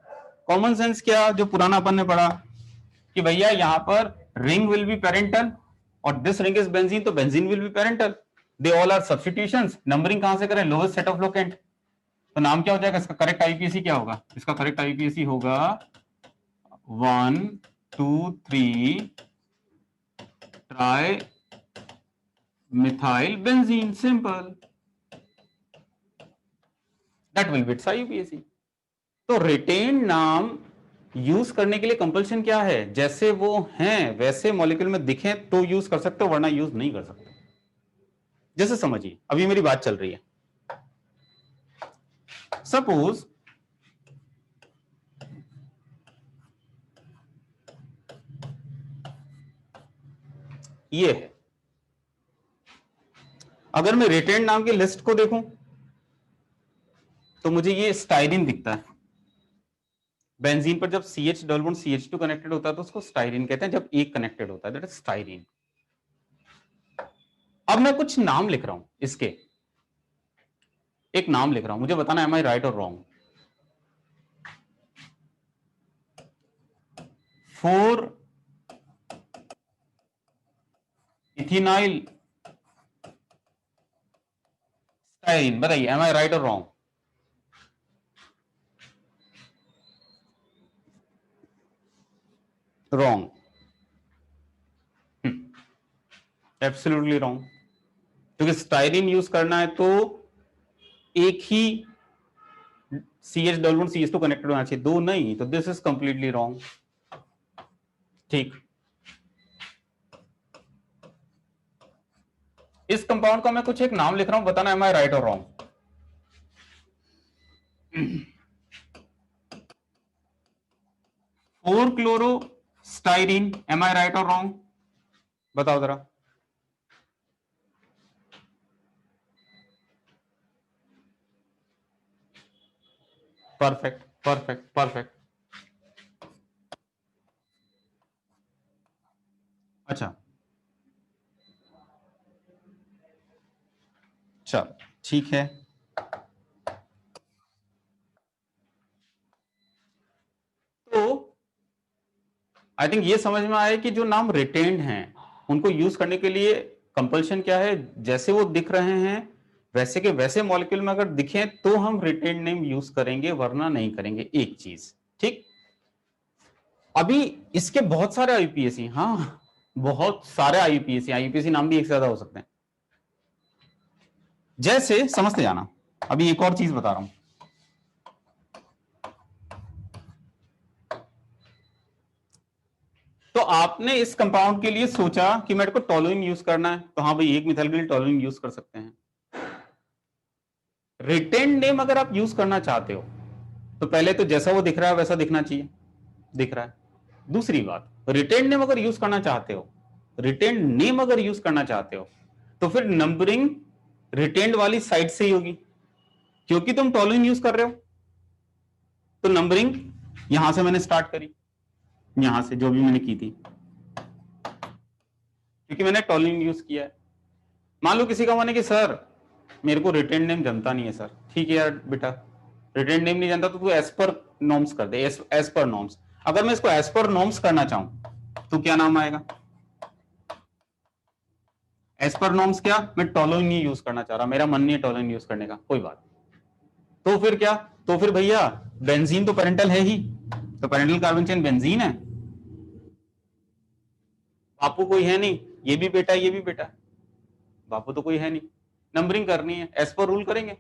कॉमन सेंस क्या जो पुराना अपन ने पढ़ा कि भैया यहां पर रिंग विल बी पेरेंटल और दिस रिंग इज बेंजीन, तो benzene will be parental. They all are substitutions. Numbering कहां से करें? Lowest set of locant. तो नाम क्या हो जाएगा इसका? करेक्ट आईपीएसी क्या होगा इसका? करेक्ट आईपीएसी होगा 1 2 3 tri methyl benzene, simple. That will be its IUPAC. तो रिटेन नाम यूज करने के लिए कंपल्शन क्या है? जैसे वो हैं वैसे मॉलिक्यूल में दिखें तो यूज कर सकते हो, वरना यूज नहीं कर सकते। जैसे समझिए, अभी मेरी बात चल रही है। सपोज ये है, अगर मैं रिटेन नाम की लिस्ट को देखूं तो मुझे ये स्टाइरिन दिखता है। बेंजीन पर जब CH double bond CH2 connected होता है तो उसको स्टाइरिन कहते हैं, जब एक कनेक्टेड होता है दैट इज स्टाइरिन। अब मैं कुछ नाम लिख रहा हूं इसके, एक नाम लिख रहा हूं, मुझे बताना M I right or wrong. 4 इथिनाइल styrene, बताइए am I right or wrong? Wrong. Absolutely wrong, क्योंकि स्टाइरिन यूज करना है तो एक ही CH डबल CH तो कनेक्टेड होना चाहिए, दो नहीं, तो दिस इज कंप्लीटली रॉन्ग। ठीक, इस कंपाउंड का मैं कुछ एक नाम लिख रहा हूं, बताना M I right or wrong. 4-क्लोरो-स्टाइरिन, M I right or wrong? बताओ जरा। Perfect perfect perfect. अच्छा, चल ठीक है। तो आई थिंक ये समझ में आया कि जो नाम रिटेन्ड हैं उनको यूज करने के लिए कंपल्शन क्या है, जैसे वो दिख रहे हैं वैसे के वैसे मॉलिक्यूल में अगर दिखे तो हम रिटेन्ड नेम यूज करेंगे, वरना नहीं करेंगे, एक चीज। ठीक, अभी इसके बहुत सारे आईयूपीएसी, हाँ बहुत सारे आईयूपीएसी, आईयूपीएसी नाम भी एक से ज्यादा हो सकते हैं। जैसे समझते जाना, अभी एक और चीज बता रहा हूं। तो आपने इस कंपाउंड के लिए सोचा कि मेरे को टोलुइन यूज करना है, तो हाँ भाई एक मिथाइल के लिए टोलुइन यूज कर सकते हैं। रिटेन नेम अगर आप यूज करना चाहते हो तो पहले तो जैसा वो दिख रहा है वैसा दिखना चाहिए, दिख रहा है। दूसरी बात, रिटेन नेम अगर यूज करना चाहते हो, रिटेन नेम अगर यूज करना चाहते हो तो फिर नंबरिंग रिटेन्ड वाली साइड से ही होगी, क्योंकि तुम टोलुइन यूज कर रहे हो। तो नंबरिंग यहां से मैंने स्टार्ट करी, यहां से जो भी मैंने की थी, क्योंकि मैंने टोलुइन यूज किया है। मान लो किसी का मन है कि सर मेरे को रिटेन नेम जनता नहीं है सर, ठीक है यार बेटा, रिटेन नेम नहीं जानता तो तू एज पर नॉर्म्स कर दे, एज पर नॉर्म्स। अगर मैं इसको एज पर नॉर्म्स करना चाहूं तो क्या नाम आएगा? एज पर नॉर्म्स क्या, मैं टोलुइन नहीं यूज करना चाह रहा, मेरा मन नहीं है टोलुइन यूज करने का, कोई बात। तो फिर क्या, तो फिर भैया बेंजीन तो पेरेंटल है ही, तो पेरेंटल कार्बन चेन बेंजीन है। बापू कोई है नहीं, ये भी बेटा ये भी बेटा, बापू तो कोई है नहीं। नंबरिंग करनी है, एज पर रूल करेंगे।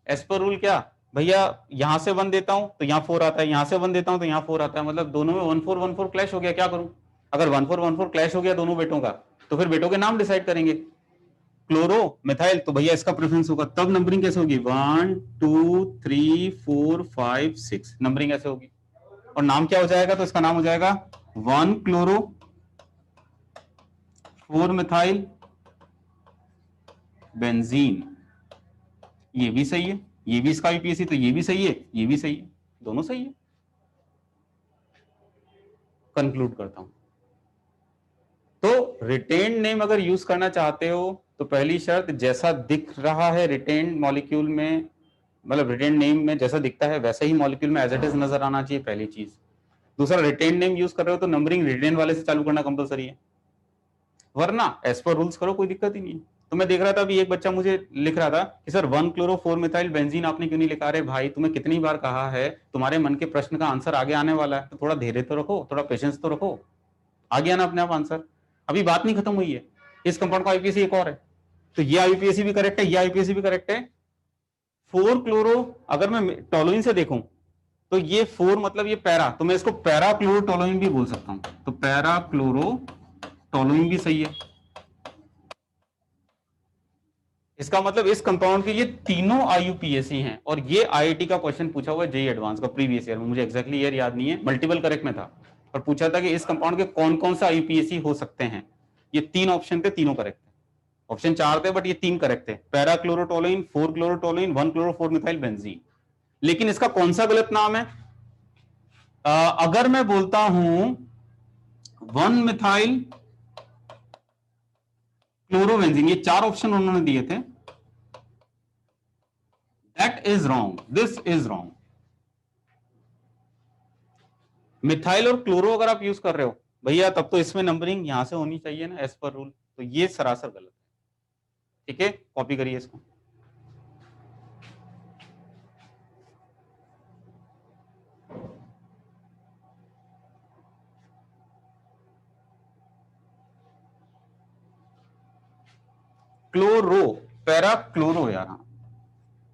एज पर रूल क्या भैया, यहां से 1 देता हूं तो यहां 4 आता है, यहां से 1 देता हूं तो यहां 4 आता है, मतलब दोनों में 1-4 क्लैश हो गया, क्या करूं? अगर 1-4 क्लैश हो गया दोनों बेटों का, तो फिर बेटों के नाम डिसाइड करेंगे। क्लोरो मिथाइल तो भैया इसका प्रेफरेंस होगा, तब नंबरिंग कैसे होगी? 1 2 3 4 5 6, नंबरिंग ऐसे होगी। और नाम क्या हो जाएगा? तो इसका नाम हो जाएगा 1-क्लोरो-4-मिथाइल बेंजीन। ये भी सही है, ये भी इसका यूपीएससी, तो ये भी सही है, ये भी सही है, दोनों सही है। कंक्लूड करता हूं, तो रिटेन नेम अगर यूज करना चाहते हो तो पहली शर्त, जैसा दिख रहा है रिटेन मॉलिक्यूल में, मतलब रिटेन नेम में जैसा दिखता है वैसा ही मॉलिक्यूल में एज इट इज नजर आना चाहिए, पहली चीज। दूसरा, रिटेन नेम यूज कर रहे हो तो नंबरिंग रिटेन वाले से चालू करना कंपलसरी है, वरना एज पर रूल्स करो, कोई दिक्कत ही नहीं है। तो मैं देख रहा था अभी एक बच्चा मुझे लिख रहा था कि सर 1-क्लोरो-4-मिथाइल बेंजीन आपने क्यों नहीं लिखा? अरे भाई तुम्हें कितनी बार कहा है, तुम्हारे मन के प्रश्न का आंसर आगे आने वाला है, तो थोड़ा धैर्य तो रखो, थोड़ा पेशेंस तो रखो, आगे आना अपने आप आंसर। अभी बात नहीं खत्म हुई है, इस कंपाउंड का आईपीएसी एक और है, तो ये आईपीएसी भी करेक्ट है, ये आईपीएसी भी करेक्ट है। 4-क्लोरो, अगर मैं टोलुइन से देखूं तो ये 4 मतलब ये पैरा, तो मैं इसको पैरा क्लोरो टोलुइन भी बोल सकता हूं, तो पैरा क्लोरो टोलुइन भी सही है। इसका मतलब इस कंपाउंड के ये तीनों आईयूपीएसी हैं, और ये आईआईटी का क्वेश्चन पूछा हुआ है जेई एडवांस का प्रीवियस ईयर में, मुझे एक्जैक्टली ईयर याद नहीं है, मल्टीपल करेक्ट में था, और पूछा था कि इस कंपाउंड के कौन कौन सा आईयूपीएसी हो सकते हैं। ये 3 ऑप्शन थे, तीनों करेक्ट थे, ऑप्शन 4 थे बट ये 3 करेक्ट थे, पैरा क्लोरोटोलिन, 4-क्लोरोटोलिन, 1-क्लोरो-4-मिथाइल बेंजीन। लेकिन इसका कौन सा गलत नाम है? अगर मैं बोलता हूं 1-मिथाइल क्लोरोबेंजीन, ये 4 ऑप्शन उन्होंने दिए थे, that is wrong, this is wrong. Methyl और क्लोरो अगर आप यूज कर रहे हो भैया, तब तो इसमें नंबरिंग यहां से होनी चाहिए ना एज पर रूल, तो ये सरासर गलत है। ठीक है, कॉपी करिए इसको। क्लोरो, पैरा क्लोरो यार, हाँ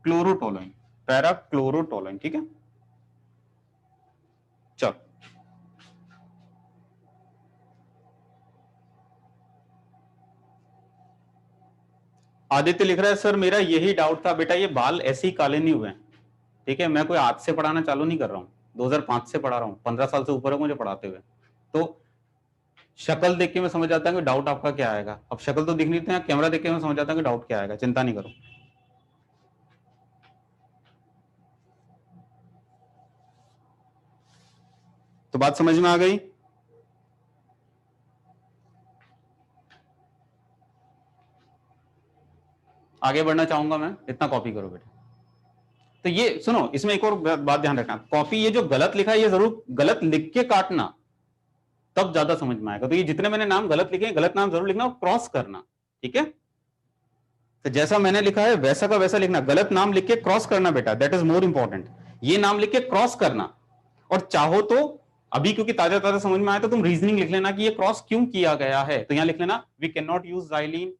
क्लोरोटोलोइन, पैरा क्लोरोटोलोइन, ठीक है। चल आदित्य लिख रहा है सर मेरा यही डाउट था बेटा, ये बाल ऐसे ही काले नहीं हुए हैं, ठीक है, मैं कोई आज से पढ़ाना चालू नहीं कर रहा हूँ, 2005 से पढ़ा रहा हूँ, 15 साल से ऊपर है मुझे पढ़ाते हुए। तो शक्ल देख के मैं समझ जाता हूँ कि डाउट आपका क्या आएगा। अब शक्ल तो दिख नहीं देते, कैमरा देख के मैं समझ जाता हूँ कि डाउट क्या आएगा, चिंता नहीं करो। तो बात समझ में आ गई। आगे बढ़ना चाहूंगा मैं, इतना कॉपी करो बेटा। तो ये सुनो, इसमें एक और बात ध्यान रखना, कॉपी ये जो गलत लिखा है ये जरूर गलत लिख के काटना, तब ज्यादा समझ में आएगा। तो ये जितने मैंने नाम गलत लिखे हैं, गलत नाम जरूर लिखना और क्रॉस करना, ठीक है। तो जैसा मैंने लिखा है वैसा का वैसा लिखना, गलत नाम लिख के क्रॉस करना बेटा, दैट इज मोर इंपॉर्टेंट। ये नाम लिख के क्रॉस करना, और चाहो तो अभी क्योंकि ताजा ताजा समझ में आया तो तुम रीजनिंग लिख लेना कि ये क्रॉस क्यों किया गया है। तो यहां लिख लेना we can not use xylene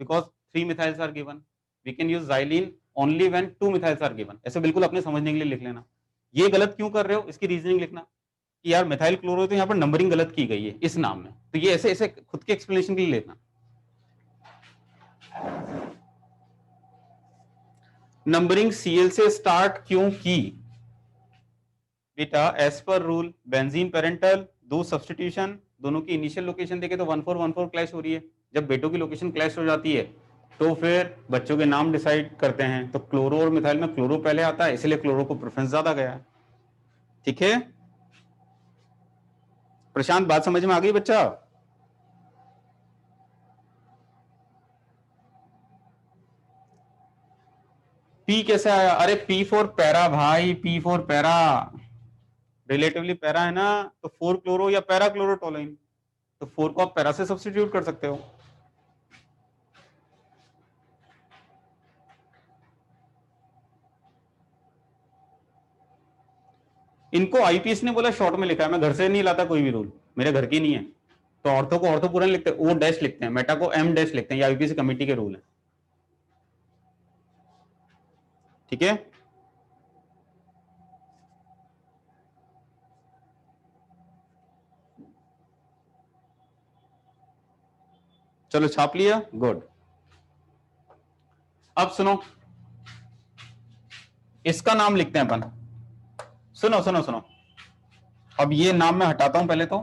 because 3 methyls are given, we can use xylene only when 2 methyls are given. ऐसे बिल्कुल अपने समझने के लिए लिख लेना। ये गलत क्यों कर रहे हो, इसकी रीजनिंग लिखना कि यार मिथाइल क्लोरो, तो यहाँ पर नंबरिंग गलत की गई है इस नाम में, तो ये ऐसे ऐसे खुद के एक्सप्लेनेशन के लिए लेना। नंबरिंग सीएल से स्टार्ट क्यों की बेटा, as per rule benzene parental, दो सब्स्टिट्यूशन, दोनों की इनिशियल लोकेशन देखे तो 1414 क्लैश हो रही है। जब बेटों की लोकेशन क्लैश हो जाती है तो फिर बच्चों के नाम डिसाइड करते हैं, तो क्लोरो और मिथाइल में क्लोरो पहले आता है, इसलिए क्लोरो को प्रेफरेंस ज्यादा गया है, ठीक है। प्रशांत बात समझ में आ गई बच्चा? पी कैसे आया? अरे पी फॉर पैरा भाई, P for para, relatively para है ना, तो 4 क्लोरो या पैरा क्लोरोटोलाइन, तो 4 को आप पैरा से सब्स्टिट्यूट कर सकते हो। इनको आईपीएस ने बोला शॉर्ट में लिखा है, मैं घर से नहीं लाता कोई भी रूल, मेरे घर की नहीं है। तो ऑर्थो को ऑर्थो पूरा लिखते हैं, ओ डैश लिखते हैं, मेटा को एम डैश लिखते हैं, ये आईपीएस कमेटी के रूल है, ठीक है। चलो छाप लिया, गुड। अब सुनो, इसका नाम लिखते हैं अपन, सुनो सुनो सुनो। अब ये नाम मैं हटाता हूं, पहले तो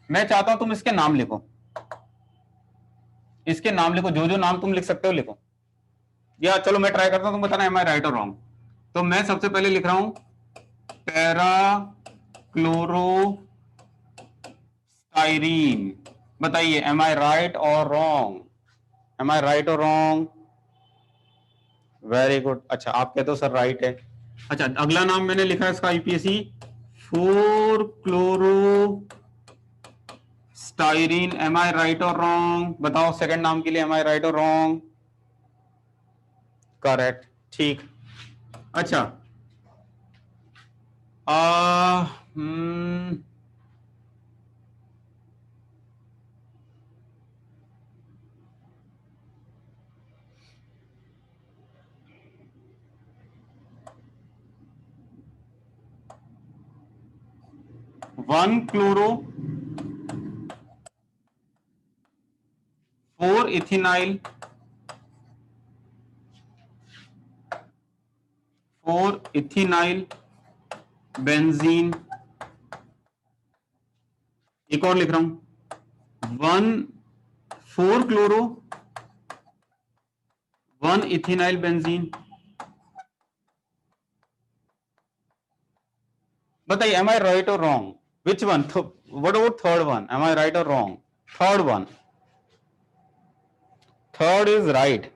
मैं चाहता हूं तुम इसके नाम लिखो, इसके नाम लिखो, जो जो नाम तुम लिख सकते हो लिखो, या चलो मैं ट्राई करता हूं, तुम बताना M I right or wrong. तो मैं सबसे पहले लिख रहा हूं पैरा क्लोरो स्टाइरीन, बताइए am I right or wrong, M I right or wrong? Very good, अच्छा आप कहते हो सर राइट है। अच्छा अगला नाम मैंने लिखा है इसका IPAC 4 chloro styrene, M I right or wrong? बताओ सेकंड नाम के लिए M I right or wrong? Correct, ठीक। अच्छा हम्म 1 क्लोरो 4 इथिनाइल 4 इथिनाइल बेंजीन, एक और लिख रहा हूं 4 क्लोरो 1 इथिनाइल बेंजीन। बताइए am I right or wrong, which one? What about third one, am I right or wrong? Third one, third is right.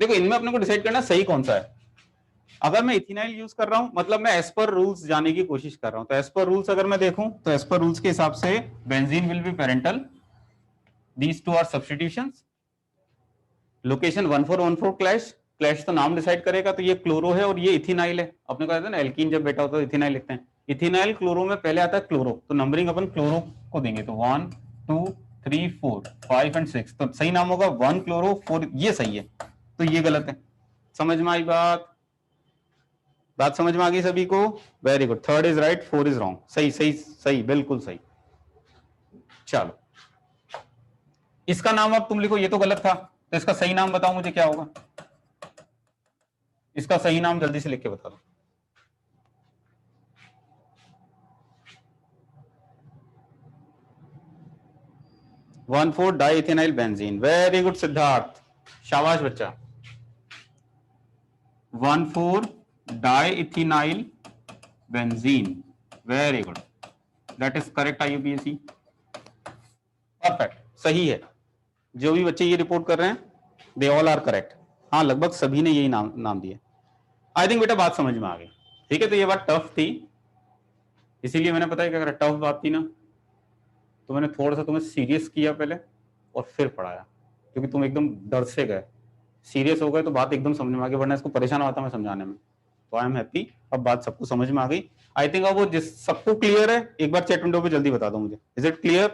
देखो इनमें अपने को डिसाइड करना सही कौन सा है। अगर मैं इथिनाइल यूज कर रहा हूं मतलब मैं एज पर रूल्स जाने की कोशिश कर रहा हूं, तो एज पर रूल्स अगर मैं देखूं तो एज पर रूल्स के हिसाब से benzene will be parental, these two are substitutions, location 1414 clash, clash तो नाम डिसाइड करेगा, तो ये क्लोरो है और ये इथिनाइल है। अपने को कहते हैं ना एल्कीन जब बेटा होता है तो इथिनाइल लिखते हैं, इथिनाइल क्लोरो में पहले आता है क्लोरो, तो नंबरिंग अपन क्लोरो को देंगे, तो 1 2 3 4 5 एंड 6, तो सही नाम होगा 1 क्लोरो 4, ये सही है, तो ये गलत है। समझ में आई बात? बात समझ में आ गई सभी को? Very good, third is right, 4 is wrong. सही सही सही, बिल्कुल सही। चलो इसका नाम अब तुम लिखो, ये तो गलत था, तो इसका सही नाम बताओ मुझे क्या होगा। इसका सही नाम जल्दी से लिख के बता दो। 1,4 diethenyl benzene. Very good Siddharth, शाबाश बच्चा। 1,4 diethenyl benzene, very good, that is correct IUPAC, perfect, सही है। जो भी बच्चे ये रिपोर्ट कर रहे हैं दे ऑल आर करेक्ट। हाँ, लगभग सभी ने यही नाम दिए। आई थिंक बेटा बात समझ में आ गई। ठीक है, तो ये बात टफ थी, इसीलिए मैंने पता है कि अगर टफ बात थी ना तो मैंने थोड़ा सा तुम्हें सीरियस किया पहले और फिर पढ़ाया, क्योंकि तुम एकदम डर से गए। सीरियस हो गए तो बात एकदम समझ में आ गई, वरना इसको परेशान होता मैं समझाने में। तो आई एम हैप्पी, अब बात सबको समझ में आ गई। आई थिंक अब वो जिस सबको क्लियर है, एक बार चैट विंडो पे जल्दी बता दो मुझे, इज इट क्लियर?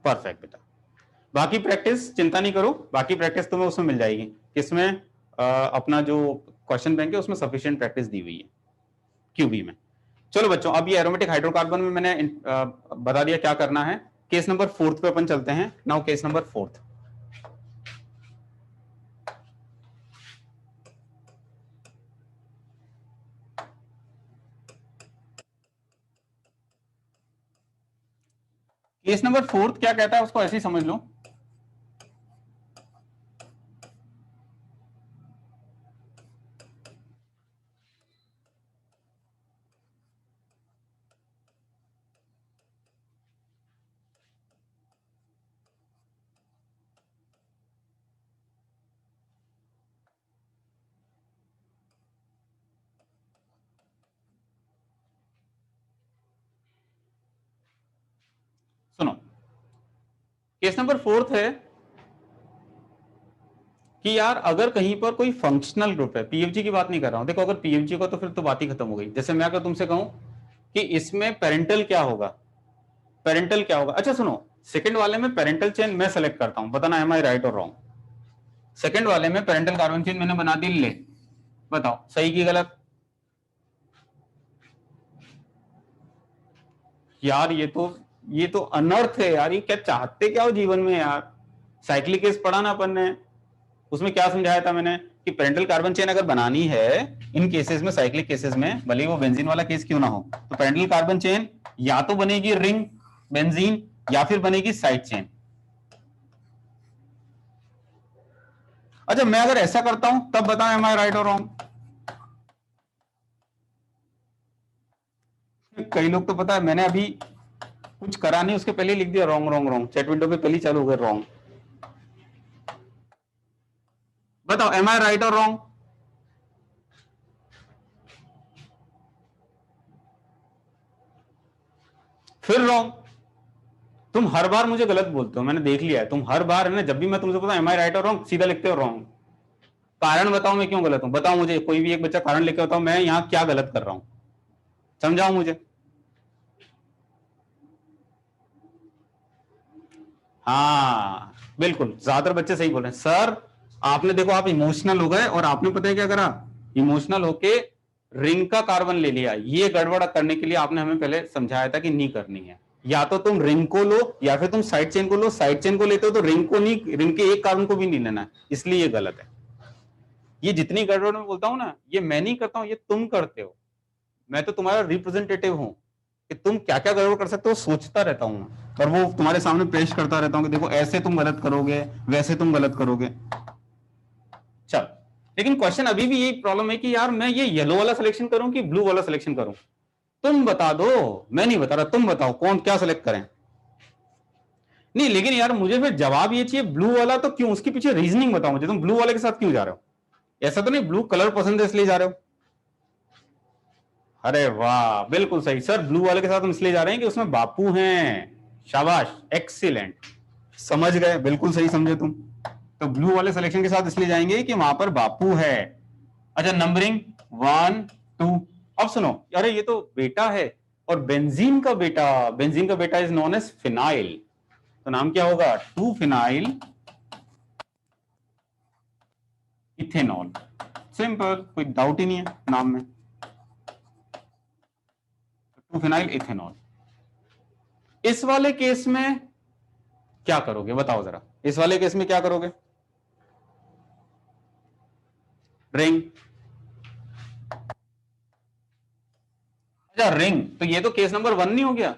परफेक्ट बेटा। बाकी प्रैक्टिस चिंता नहीं करो, बाकी प्रैक्टिस तुम्हें उसमें मिल जाएगी, किसमें? अपना जो क्वेश्चन बैंक है उसमें सफिशिएंट प्रैक्टिस दी हुई है QB में। चलो बच्चों, अब ये एरोमेटिक हाइड्रोकार्बन में मैंने बता दिया क्या करना है। केस नंबर 4 पे अपन चलते हैं। Now case number 4। Case number 4 क्या कहता है उसको ऐसे ही समझ लो। सुनो, केस नंबर 4 है कि यार अगर कहीं पर कोई फंक्शनल ग्रुप है, PFG की बात नहीं कर रहा हूं, देखो अगर PFG का तो फिर तो बात ही खत्म हो गई। जैसे मैं अगर तुमसे कहूं कि इसमें पेरेंटल क्या होगा, पेरेंटल क्या होगा। अच्छा सुनो, सेकंड वाले में पेरेंटल चेन मैं सेलेक्ट करता हूं, बताना M I right or wrong. Second वाले में पेरेंटल कार्बन चेन मैंने बना दी, ले बताओ सही की गलत? यार ये तो अनर्थ है यार, ये क्या चाहते क्या हो जीवन में यार। साइक्लिक केस पढ़ा ना अपन ने, उसमें क्या समझाया था मैंने कि पेरेंटल कार्बन चेन अगर बनानी है इन केसेस में, साइक्लिक केसेस में, भले वो बेंजीन वाला केस क्यों ना हो, तो पेरेंटल कार्बन चेन या तो बनेगी रिंग बेंजीन या फिर बनेगी साइड चेन। अच्छा मैं अगर ऐसा करता हूं तब बताओ M I right or wrong? कई लोग तो पता है मैंने अभी कुछ करा नहीं उसके पहले लिख दिया wrong wrong wrong, chat window पे पहले चालू हो गया रॉन्ग। बताओ M I right or wrong? फिर रॉन्ग। तुम हर बार मुझे गलत बोलते हो, मैंने देख लिया है, तुम हर बार है ना, जब भी मैं तुमसे पूछता M I right or wrong, सीधा लिखते हो रॉन्ग। कारण बताओ मैं क्यों गलत हूं, बताओ मुझे, कोई भी एक बच्चा कारण लिख के बताओ मैं यहां क्या गलत कर रहा हूं, समझाओ मुझे। हाँ बिल्कुल, ज्यादातर बच्चे सही बोल रहे हैं सर। आपने देखो आप इमोशनल हो गए और आपने पता है क्या करा, इमोशनल होके रिंग का कार्बन ले लिया। ये गड़बड़ करने के लिए आपने हमें पहले समझाया था कि नहीं करनी है, या तो तुम रिंग को लो या फिर तुम साइड चेन को लो। साइड चेन को लेते हो तो रिंग को नहीं, रिंग के एक कार्बन को भी नहीं लेना है, इसलिए ये गलत है। ये जितनी गड़बड़ मैं बोलता हूं ना, ये मैं नहीं करता हूं, ये तुम करते हो। मैं तो तुम्हारा रिप्रेजेंटेटिव हूं कि तुम क्या क्या गड़बड़ कर सकते हो सोचता रहता हूं और वो तुम्हारे सामने पेश करता रहता हूं कि देखो ऐसे तुम गलत करोगे, वैसे तुम गलत करोगे। चल, लेकिन क्वेश्चन अभी भी यही प्रॉब्लम है कि यार मैं ये येलो वाला सिलेक्शन करूं कि ब्लू वाला सिलेक्शन करूं? तुम बता दो, मैं नहीं बता रहा, तुम बताओ कौन क्या सिलेक्ट करें। नहीं लेकिन यार मुझे फिर जवाब ये चाहिए ब्लू वाला, तो क्यों, उसके पीछे रीजनिंग बताओ मुझे, तुम ब्लू वाले के साथ क्यों जा रहे हो? ऐसा तो नहीं ब्लू कलर पसंद है इसलिए जा रहे हो? अरे वाह बिल्कुल सही सर, ब्लू वाले के साथ हम इसलिए जा रहे हैं कि उसमें बापू हैं। शाबाश, एक्सीलेंट, समझ गए, बिल्कुल सही समझे तुम। तो ब्लू वाले सिलेक्शन के साथ इसलिए जाएंगे कि वहां पर बापू है। अच्छा नंबरिंग 1 2, अब सुनो, अरे ये तो बेटा है और बेंजीन का बेटा इज नोन एज फिनाइल, तो नाम क्या होगा? 2 फिनाइल इथेनॉल। सिंपल, कोई डाउट ही नहीं है नाम में, 2 फिनाइल इथेनॉल। इस वाले केस में क्या करोगे बताओ जरा, इस वाले केस में क्या करोगे? रिंग, अच्छा रिंग, तो ये तो केस नंबर 1 नहीं हो गया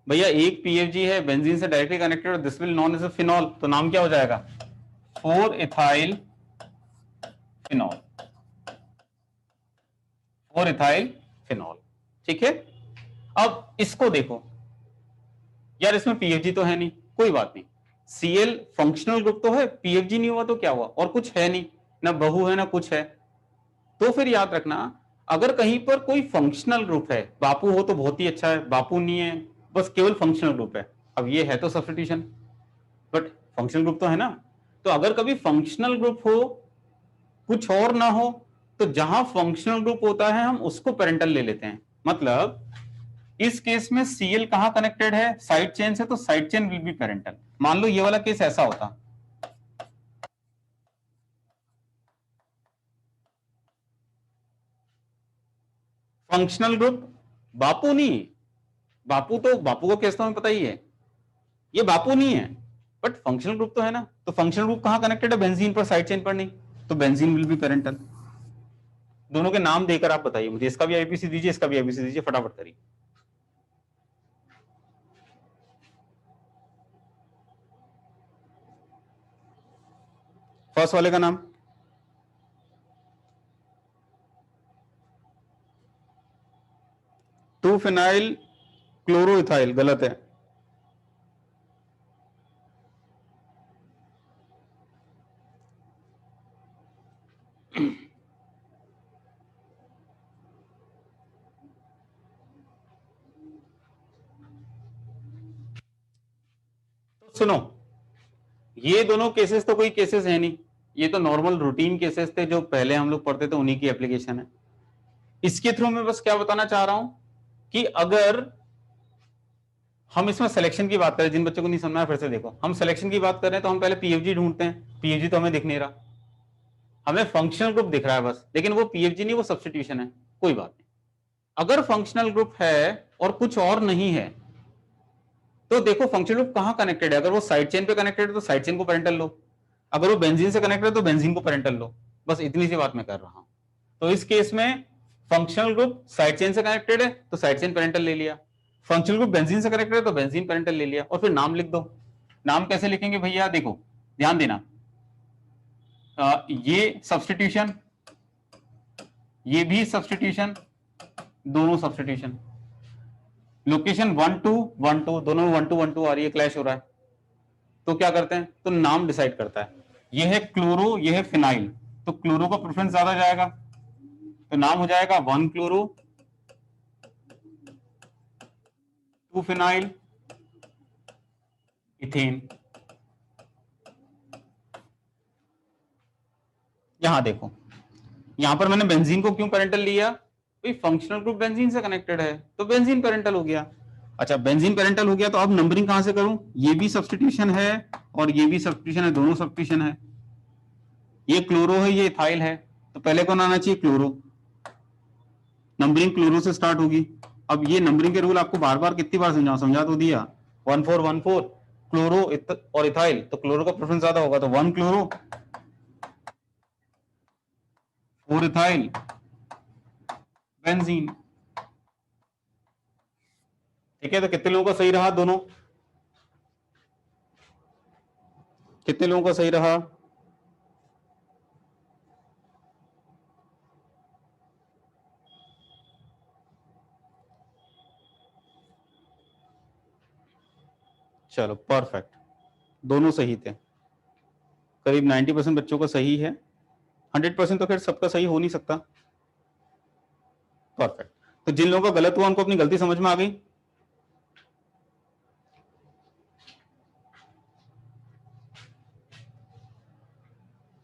भैया? एक पीएफजी है बेंजीन से डायरेक्टली कनेक्टेड और this will known as a phenol, तो नाम क्या हो जाएगा? 4 इथाइल फिनॉल, 4 इथाइल फिनॉल। ठीक है, अब इसको देखो यार, इसमें पीएफजी तो है नहीं, कोई बात नहीं, सीएल फंक्शनल ग्रुप तो है, पीएफजी नहीं हुआ तो क्या हुआ? और कुछ है नहीं, ना बहु है ना कुछ है। तो फिर याद रखना, अगर कहीं पर कोई फंक्शनल ग्रुप है, बापू हो तो बहुत ही अच्छा है, बापू नहीं है, बस केवल फंक्शनल ग्रुप है, अब ये है तो सब्स्टिट्यूशन, बट फंक्शनल ग्रुप तो है ना। तो अगर कभी फंक्शनल ग्रुप हो कुछ और ना हो, तो जहां फंक्शनल ग्रुप होता है हम उसको पेरेंटल ले लेते हैं। मतलब इस केस में सीएल कहां कनेक्टेड है? साइड चेन से, तो side chain will be parental. मान लो ये वाला केस ऐसा होता, फंक्शनल ग्रुप बापू नहीं, बापू तो बापू को केस तो हमें पता ही है, ये बापू नहीं है, बट फंक्शनल ग्रुप तो है ना। तो फंक्शनल ग्रुप कहां कनेक्टेड है? बेंजीन पर, साइड चेन पर नहीं, तो बेंजीन विल बी पेरेंटल। दोनों के नाम देकर आप बताइए मुझे, इसका भी आईपीसी दीजिए, इसका भी आईपीसी दीजिए, फटाफट करिए। फर्स्ट वाले का नाम? टू फिनाइल क्लोरोइथाइल, गलत है। तो सुनो, ये दोनों केसेस तो कोई केसेस है नहीं, ये तो नॉर्मल रूटीन केसेस थे जो पहले हम लोग पढ़ते थे, उन्हीं की एप्लीकेशन है। इसके थ्रू मैं बस क्या बताना चाह रहा हूं कि अगर हम इसमें सिलेक्शन की बात करें, जिन बच्चों को नहीं समझना है फिर से देखो, हम सिलेक्शन की बात कर रहे हैं तो हम पहले पीएफजी ढूंढते हैं, पीएफजी तो हमें दिख नहीं रहा, हमें फंक्शनल ग्रुप दिख रहा है बस, लेकिन वो पीएफजी नहीं, वो सब्स्टिट्यूशन है, कोई बात नहीं। अगर फंक्शनल ग्रुप है और कुछ और नहीं है, तो देखो फंक्शनल ग्रुप कहां कनेक्टेड है, अगर वो साइड चेन पे कनेक्टेड है तो साइड चेन को पेरेंटल लो, अगर वो बेंजीन से कनेक्टेड है तो बेंजीन को पेरेंटल लो, बस इतनी सी बात मैं कर रहा हूं। तो इस केस में फंक्शनल ग्रुप साइड चेन से कनेक्टेड है तो साइड चेन पेरेंटल ले लिया, फंक्शनल ग्रुप बेंजीन से कनेक्टेड है तो बेंजीन पेरेंटल ले लिया, और फिर नाम लिख दो। नाम कैसे लिखेंगे भैया? देखो ध्यान देना, ये सब्स्टिट्यूशन, ये भी सब्स्टिट्यूशन, दोनों सब्स्टिट्यूशन, लोकेशन 1 2 1 2, दोनों में 1 2 1 2 आ रही है, क्लैश हो रहा है, तो क्या करते हैं? तो नाम डिसाइड करता है, ये है क्लोरो, ये है फिनाइल, तो क्लोरो का प्रेफरेंस ज्यादा जाएगा, तो नाम हो जाएगा 1 क्लोरो 2 फिनाइल इथेन। यहां देखो, यहां पर मैंने बेंजीन को क्यों पेरेंटल लिया? भाई फंक्शनल ग्रुप बेंजीन से कनेक्टेड है तो बेंजीन पेरेंटल हो गया। अच्छा बेंजीन पेरेंटल हो गया, तो अब नंबरिंग कहां से करूं? ये भी सब्स्टिट्यूशन है और ये भी सब्स्टिट्यूशन है, दोनों सब्स्टिट्यूशन है, ये क्लोरो है ये इथाइल है, तो पहले कौन आना चाहिए? क्लोरो, नंबरिंग क्लोरो से स्टार्ट होगी। अब ये नंबरिंग के रूल आपको बार बार कितनी बार समझाऊं, समझा तो दिया, 1 4 1 4 क्लोरो और इथाइल, तो क्लोरो का प्रेफरेंस ज्यादा होगा, तो 1 क्लोरो 4 इथाइल बेंजीन। ठीक है, तो कितने लोगों का सही रहा दोनों? कितने लोगों का सही रहा? चलो परफेक्ट, दोनों सही थे, करीब 90% बच्चों का सही है, 100% तो फिर सबका सही हो नहीं सकता। परफेक्ट, तो जिन लोगों का गलत हुआ उनको अपनी गलती समझ में आ गई?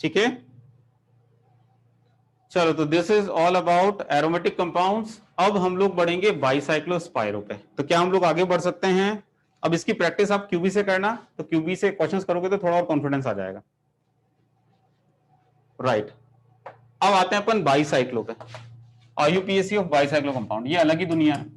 ठीक है, चलो, तो this is all about aromatic compounds. अब हम लोग बढ़ेंगे बाईसाइक्लोस्पाइरो पे। तो क्या हम लोग आगे बढ़ सकते हैं? अब इसकी प्रैक्टिस आप क्यूबी से करना, तो क्यूबी से क्वेश्चंस करोगे तो थोड़ा और कॉन्फिडेंस आ जाएगा। राइट, अब आते हैं अपन बाईसाइक्लो पे। आईयूपीएसी ऑफ बाईसाइक्लो कंपाउंड, ये अलग ही दुनिया है।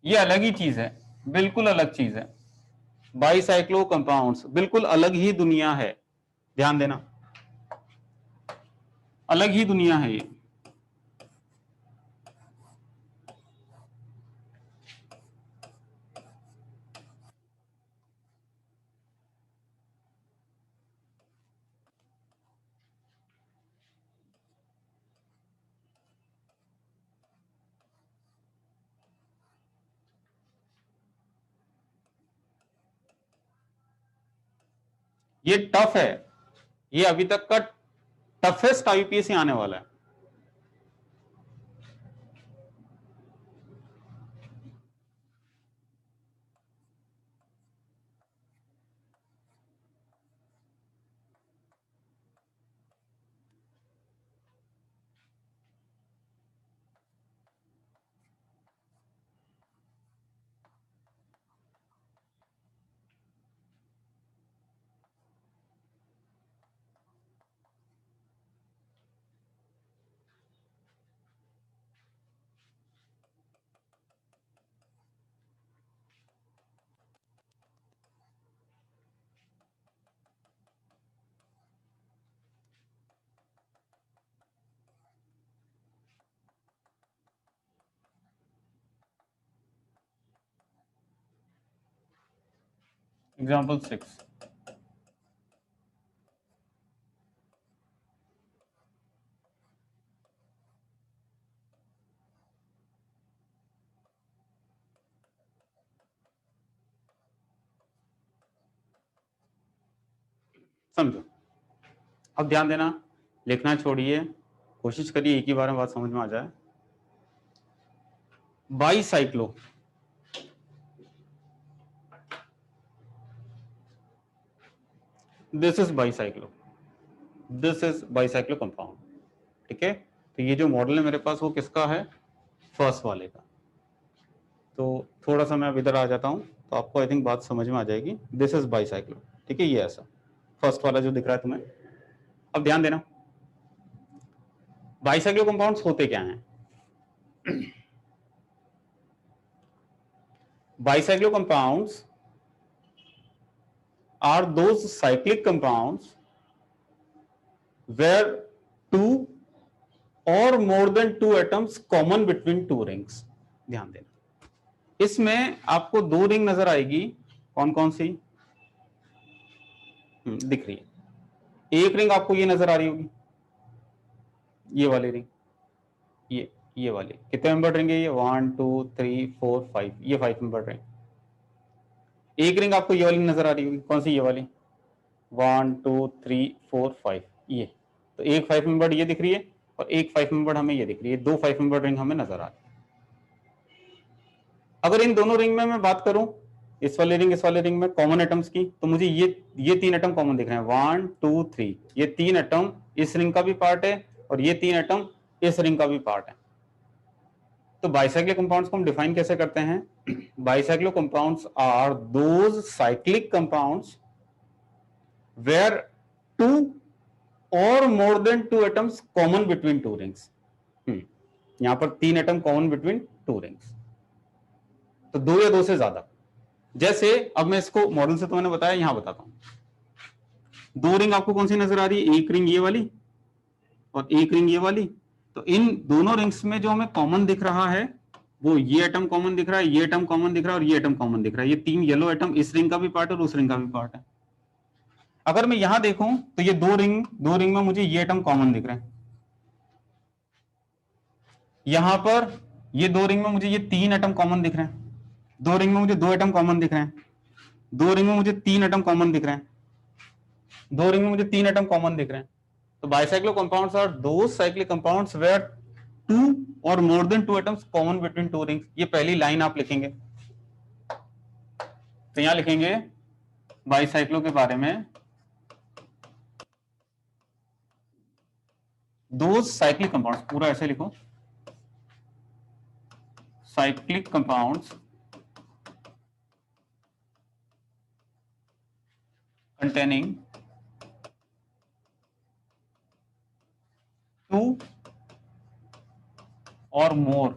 ये अलग ही चीज है, बिल्कुल अलग चीज है। बाईसाइक्लो कंपाउंड्स बिल्कुल अलग ही दुनिया है, ध्यान देना, अलग ही दुनिया है ये। ये टफ है, ये अभी तक का टफेस्ट आईयूपीएसी आने वाला है। एग्जाम्पल 6, समझो। अब ध्यान देना, लिखना छोड़िए, कोशिश करिए एक ही बार में बात समझ में आ जाए। Bicyclo, this is bicyclo, this is bicyclo compound, ठीक है। तो ये जो मॉडल है मेरे पास वो किसका है? फर्स्ट वाले का। तो थोड़ा सा मैं अब इधर आ जाता हूं, तो आपको आई थिंक बात समझ में आ जाएगी। दिस इज बाईसाइक्लो, ठीक है, ये ऐसा फर्स्ट वाला जो दिख रहा है तुम्हें। अब ध्यान देना, बाईसाइक्लो कंपाउंड्स होते क्या हैं? Bicyclo compounds are those cyclic compounds where two or more than two atoms common between two rings। ध्यान देना, इसमें आपको दो रिंग नजर आएगी, कौन कौन सी दिख रही है? एक रिंग आपको ये नजर आ रही होगी, ये वाली रिंग, ये वाली कितने मेंबर रिंग है? ये 1 2 3 4 5, ये 5 मेंबर रिंग। एक रिंग आपको ये वाली नजर आ रही होगी, कौन सी? ये वाली, 1 2 3 4 5, ये। तो एक 5 मेंबर ये दिख रही है और एक 5 मेंबर हमें ये दिख रही है, दो 5 मेंबर रिंग हमें नजर आ रही है। अगर इन दोनों रिंग में मैं बात करूं, इस वाले रिंग इस वाले रिंग में कॉमन एटम्स की, तो मुझे ये तीन एटम कॉमन दिख रहे हैं, 1 2 3। ये तीन एटम इस रिंग का भी पार्ट है और ये तीन एटम इस रिंग का भी पार्ट है। तो बाइसाइक्लिक कंपाउंड्स को हम डिफाइन कैसे करते हैं? Bicyclic compounds are those cyclic compounds where two or more than two atoms common between two rings. यहां पर तीन atom common between two rings, तो दो या दो से ज्यादा। जैसे अब मैं इसको मॉडल से तो मैंने बताया, यहां बताता हूं। दो रिंग आपको कौन सी नजर आ रही है? एक रिंग ये वाली और एक रिंग ये वाली। तो इन दोनों रिंग्स में जो हमें कॉमन दिख रहा है वो ये एटम कॉमन दिख रहा है, ये एटम कॉमन दिख रहा है और ये एटम कॉमन दिख रहा है। ये तीन येलो एटम इस रिंग का भी पार्ट है और उस रिंग का भी पार्ट है। अगर मैं यहां देखूं तो ये दो रिंग में मुझे ये एटम कॉमन दिख रहे हैं। यहां पर ये दो रिंग में मुझे ये तीन एटम कॉमन दिख रहे हैं। दो रिंग में मुझे दो एटम कॉमन दिख रहे हैं। दो रिंग में मुझे तीन एटम कॉमन दिख रहे हैं। दो रिंग में मुझे तीन एटम कॉमन दिख रहे हैं। तो bicyclic compounds are those cyclic compounds where two or more than two atoms common between two rings. ये पहली लाइन आप लिखेंगे, तो यहां लिखेंगे बाईसाइक्लो के बारे में, दो साइक्लिक कंपाउंड्स, पूरा ऐसे लिखो, cyclic compounds containing two or more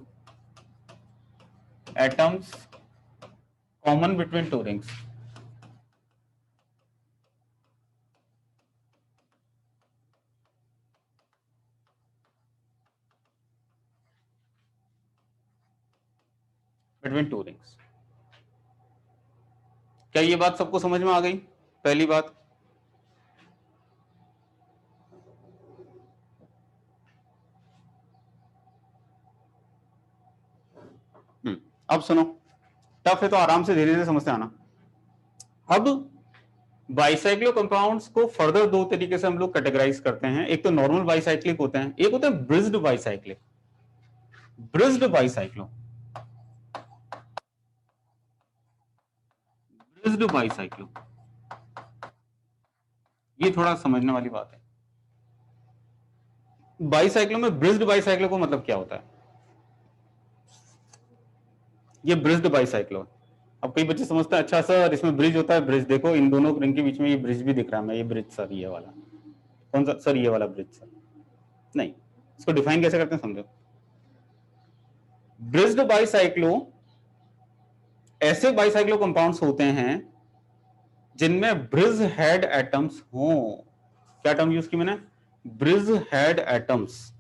atoms common between two rings. Between two rings. क्या ये बात सबको समझ में आ गई? पहली बात। अब सुनो, टफ है तो आराम से धीरे धीरे समझते आना। अब बाइसाइक्लो कंपाउंड्स को फर्दर दो तरीके से हम लोग कैटेगराइज करते हैं। एक तो नॉर्मल बाइसाइक्लिक होते हैं, एक होते हैं bridged bicyclic. Bridged bicyclo, bridged bicyclo, ये थोड़ा समझने वाली बात है। बाइसाइक्लो में ब्रिज्ड बाइसाइक्लो को मतलब क्या होता है? ये ब्रिज्ड बाइसाइक्लो। अब कई बच्चे समझते हैं अच्छा सर इसमें ब्रिज होता है, ब्रिज देखो इन दोनों रिंग के बीच में ये ब्रिज भी दिख रहा है, मैं ये ब्रिज सर, ये वाला कौन सा सर? ये वाला ब्रिज सर। नहीं, इसको डिफाइन कैसे करते हैं समझो। ब्रिज्ड बाइसाइक्लो ऐसे बाइसाइक्लो कंपाउंड्स होते हैं जिनमें ब्रिज हेड एटम्स हो। क्या टर्म यूज की मैंने? Bridge head atoms.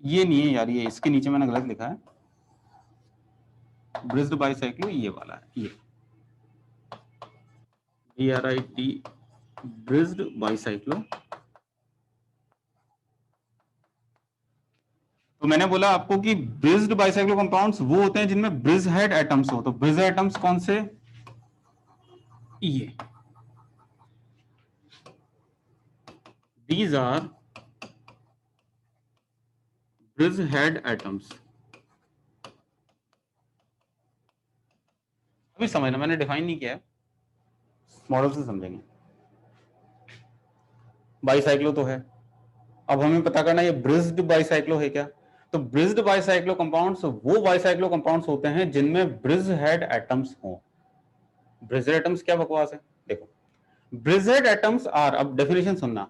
ये नहीं है यार, ये इसके नीचे मैंने गलत लिखा है। ब्रिज्ड बाइसाइक्लो ये वाला है, ये BRIT, ब्रिज्ड बाइसाइक्लो। तो मैंने बोला आपको कि ब्रिज्ड बाइसाइक्लो कंपाउंड्स वो होते हैं जिनमें ब्रिज हेड एटम्स हो। तो ब्रिज एटम्स कौन से? ये, these are bridge head atoms। अभी समझना, मैंने डिफाइन नहीं किया है, मॉडल से समझेंगे। बाइसाइक्लो तो है, अब हमें पता करना ये ब्रिज्ड बाइसाइक्लो है क्या। तो ब्रिज्ड बाइसाइक्लो कंपाउंड्स वो बाइसाइक्लो कंपाउंड्स होते हैं जिनमें ब्रिज हेड एटम्स हो। ब्रिज हेड एटम्स क्या बकवास है? देखो, ब्रिज हेड एटम्स आर, अब डेफिनेशन सुनना,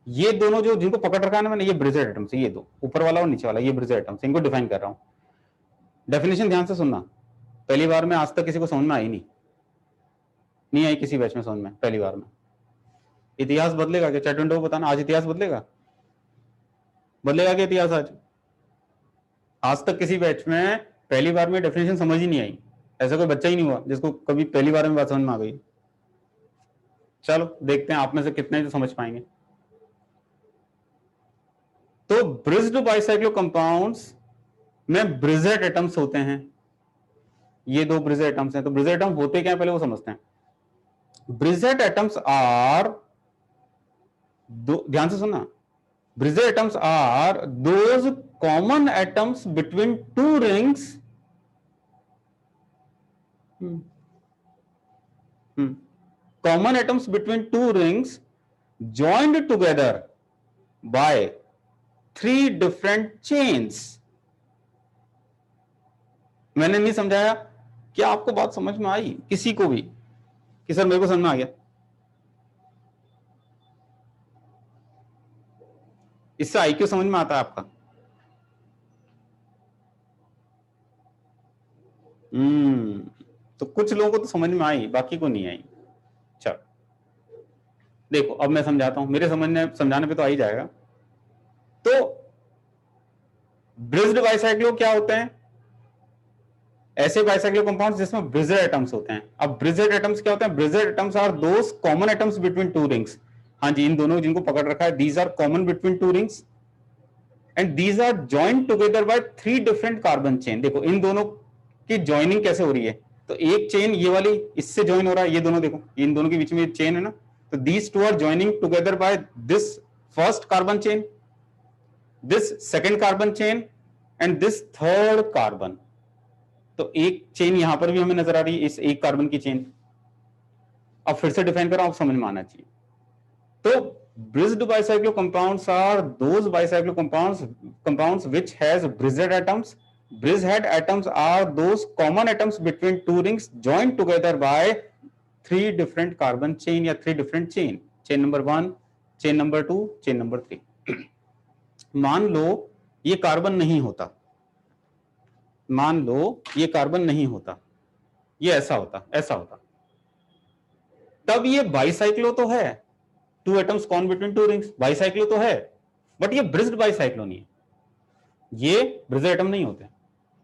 ये दोनों जो जिनको पकड़ रखा है ना मैंने, ये ब्रिज हेड एटम्स, ये दो ऊपर वाला और नीचे वाला, ये ब्रिज हेड एटम्स, इनको डिफाइन कर रहा हूं। डेफिनेशन ध्यान से सुनना, पहली बार में आज तक किसी को समझ में आई नहीं आई किसी बैच में समझ में पहली बार में। इतिहास बदलेगा क्या? चैट विंडो को बताना, आज इतिहास बदलेगा? बदलेगा क्या इतिहास आज? आज तक किसी बैच में पहली बार में डेफिनेशन समझ ही नहीं आई, ऐसा कोई बच्चा ही नहीं हुआ जिसको कभी पहली बार में बात समझ में आ गई। चलो देखते हैं आप में से कितने जो समझ पाएंगे। तो ब्रिज्ड बाइसाइक्लो कंपाउंड्स में ब्रिजेट एटम्स होते हैं, ये दो ब्रिजेट एटम्स हैं। तो ब्रिजेट एटम होते क्या है पहले वो समझते हैं। ब्रिजेट एटम्स आर, ध्यान से सुनना, bridged atoms are those common atoms between two rings, common atoms between two rings joined together by three different chains। मैंने नहीं समझाया, क्या आपको बात समझ में आई किसी को भी कि सर मेरे को समझ में आ गया? इससे आईक्यू समझ में आता है आपका? तो कुछ लोगों को तो समझ में आई, बाकी को नहीं आई। चलो देखो अब मैं समझाता हूं, मेरे समझाने पे तो आ ही जाएगा। तो ब्रिज्ड बाइसाइक्लो क्या होते हैं? ऐसे बाइसाइक्लो कंपाउंड्स जिसमें ब्रिजेड एटम्स होते हैं। अब ब्रिजेड एटम्स क्या होते हैं? Bridged atoms are those common atoms between two rings. हाँ जी, इन दोनों जिनको पकड़ रखा है, these are common between two rings and these are joined together by three different carbon chain. देखो इन दोनों की ज्वाइनिंग कैसे हो रही है, तो एक चेन ये वाली इससे ज्वाइन हो रहा है, ये दोनों देखो, इन दोनों के बीच में चेन है ना, तो these two are joining together by this first carbon chain, this second carbon chain and this third carbon. तो एक चेन यहां पर भी हमें नजर आ रही है, इस एक कार्बन की चेन। अब फिर से डिफाइन करो, आप समझ में आना चाहिए। तो bridged bicyclo compounds are those bicyclo compounds which has bridged atoms. Bridged atoms are those common atoms between two rings joined together by three different carbon chain या three different chain. Chain number 1, chain number 2, chain number 3. मान लो ये carbon नहीं होता, मान लो ये carbon नहीं होता, ये ऐसा होता, ऐसा होता, तब ये बाइसाइक्लो तो है, two atoms common between two rings, bicyclo तो है, बट ये ब्रिज्ड बाइसाइक्लो नहीं है, ये ब्रिज्ड एटम नहीं होते,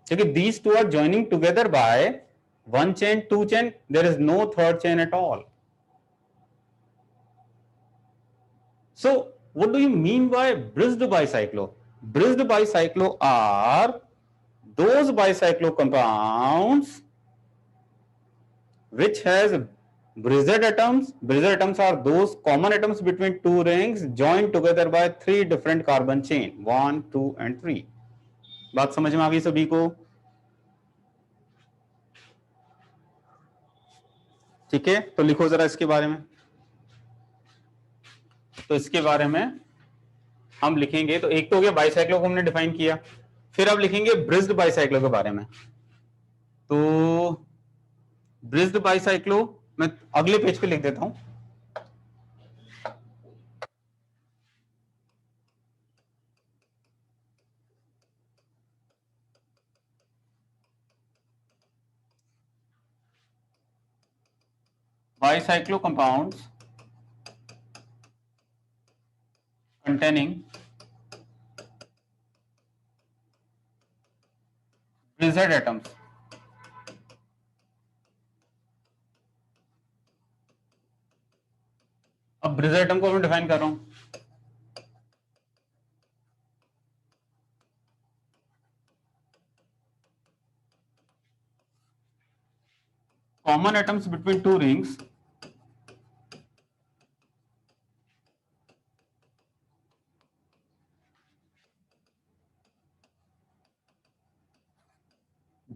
क्योंकि these two are joining together by one chain, two chain, there is no third chain at all. So what do you mean by bridged bicyclo? Bridged bicyclo are those bicyclo compounds which has bridged atoms. Bridged atoms are those common atoms between two rings joined together by three different carbon chain, 1, 2 and 3. बात समझ में आ गई सभी को? ठीक है, तो लिखो जरा इसके बारे में. तो इसके बारे में हम लिखेंगे, तो एक तो हो गया बाइसाइक्लो को हमने डिफाइन किया, फिर अब लिखेंगे ब्रिज्ड बाइसाइक्लो के बारे में. तो ब्रिज्ड बाइसाइक्लो मैं अगले पेज पे लिख देता हूं. Bicyclo compounds containing bridged atoms. अब ब्रिज्ड एटम को मैं डिफाइन कर रहा हूं. Common atoms between two rings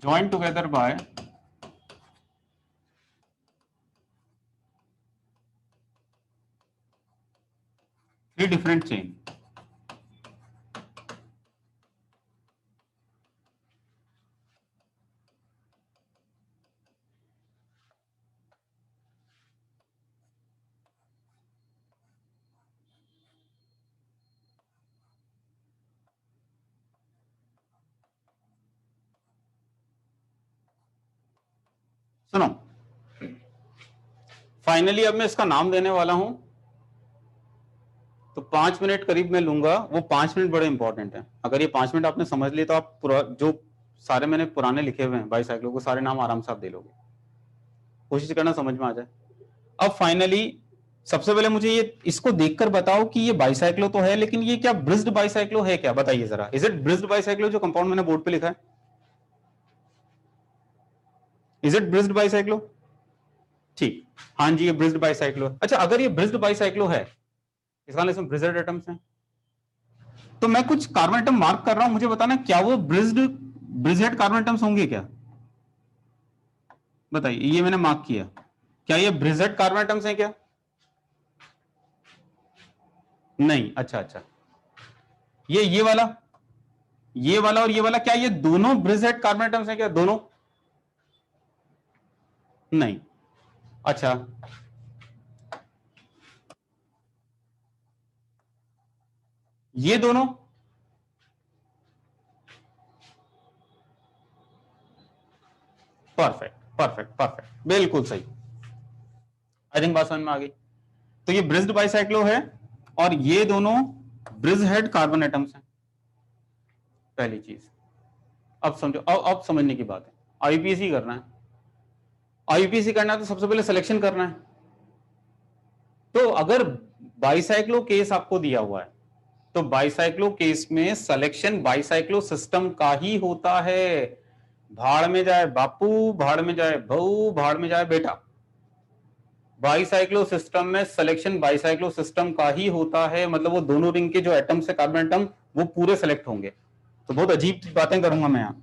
joined together by three different chain. सुनो, फाइनली अब मैं इसका नाम देने वाला हूं, तो 5 मिनट करीब मैं लूंगा. वो 5 मिनट बड़े इंपॉर्टेंट है. अगर ये 5 मिनट आपने समझ लिए तो आप जो सारे मैंने पुराने लिखे हुए हैं बाइसाइक्लो को, सारे नाम आराम से आप दे लोगे. कोशिश करना समझ में आ जाए. अब फाइनली सबसे पहले मुझे ये इसको देखकर बताओ कि ये बाइसाइक्लो तो है, लेकिन ये क्या ब्रिज्ड बाइसाइक्लो है क्या? बताइए जरा. इज इट ब्रिज्ड बाइसाइक्लो जो कंपाउंड मैंने बोर्ड पे लिखा है? Is it bridged bicyclo? ठीक, हाँ जी ये ब्रिज्ड बाइसाइक्लो है. अच्छा, अगर ये ब्रिज्ड बाइसाइक्लो है, इसका इसमें ब्रिज्ड एटम्स हैं, तो मैं कुछ कार्बन एटम मार्क कर रहा हूं, मुझे बताना क्या वो ब्रिज्ड कार्बन एटम्स होंगे क्या? बताइए, ये मैंने मार्क किया, क्या ये ब्रिज्ड कार्बन एटम्स हैं क्या? नहीं. अच्छा अच्छा, ये वाला और ये वाला, क्या ये दोनों ब्रिज्ड कार्बन एटम्स हैं क्या? दोनों नहीं. अच्छा, ये दोनों परफेक्ट परफेक्ट परफेक्ट, बिल्कुल सही. आई थिंक बात समझ में आ गई. तो ये ब्रिज्ड बाइसाइक्लो है और ये दोनों ब्रिज्ड कार्बन एटम्स हैं. पहली चीज अब समझो, अब समझने की बात है. आईपीसी करना है, आईपीसी करना है तो सबसे पहले सिलेक्शन करना है. तो अगर बाइसाइक्लो केस आपको दिया हुआ है, तो बाइसाइक्लो केस में सिलेक्शन बाइसाइक्लो सिस्टम का ही होता है. भाड़ में जाए बापू, भाड़ में जाए बहू, भाड़ में जाए बेटा, बाइसाइक्लो सिस्टम में सिलेक्शन बाइसाइक्लो सिस्टम का ही होता है. मतलब वो दोनों रिंग के जो एटम्स है कार्बन एटम, वो पूरे सेलेक्ट होंगे. तो बहुत अजीब बातें करूंगा मैं यहां,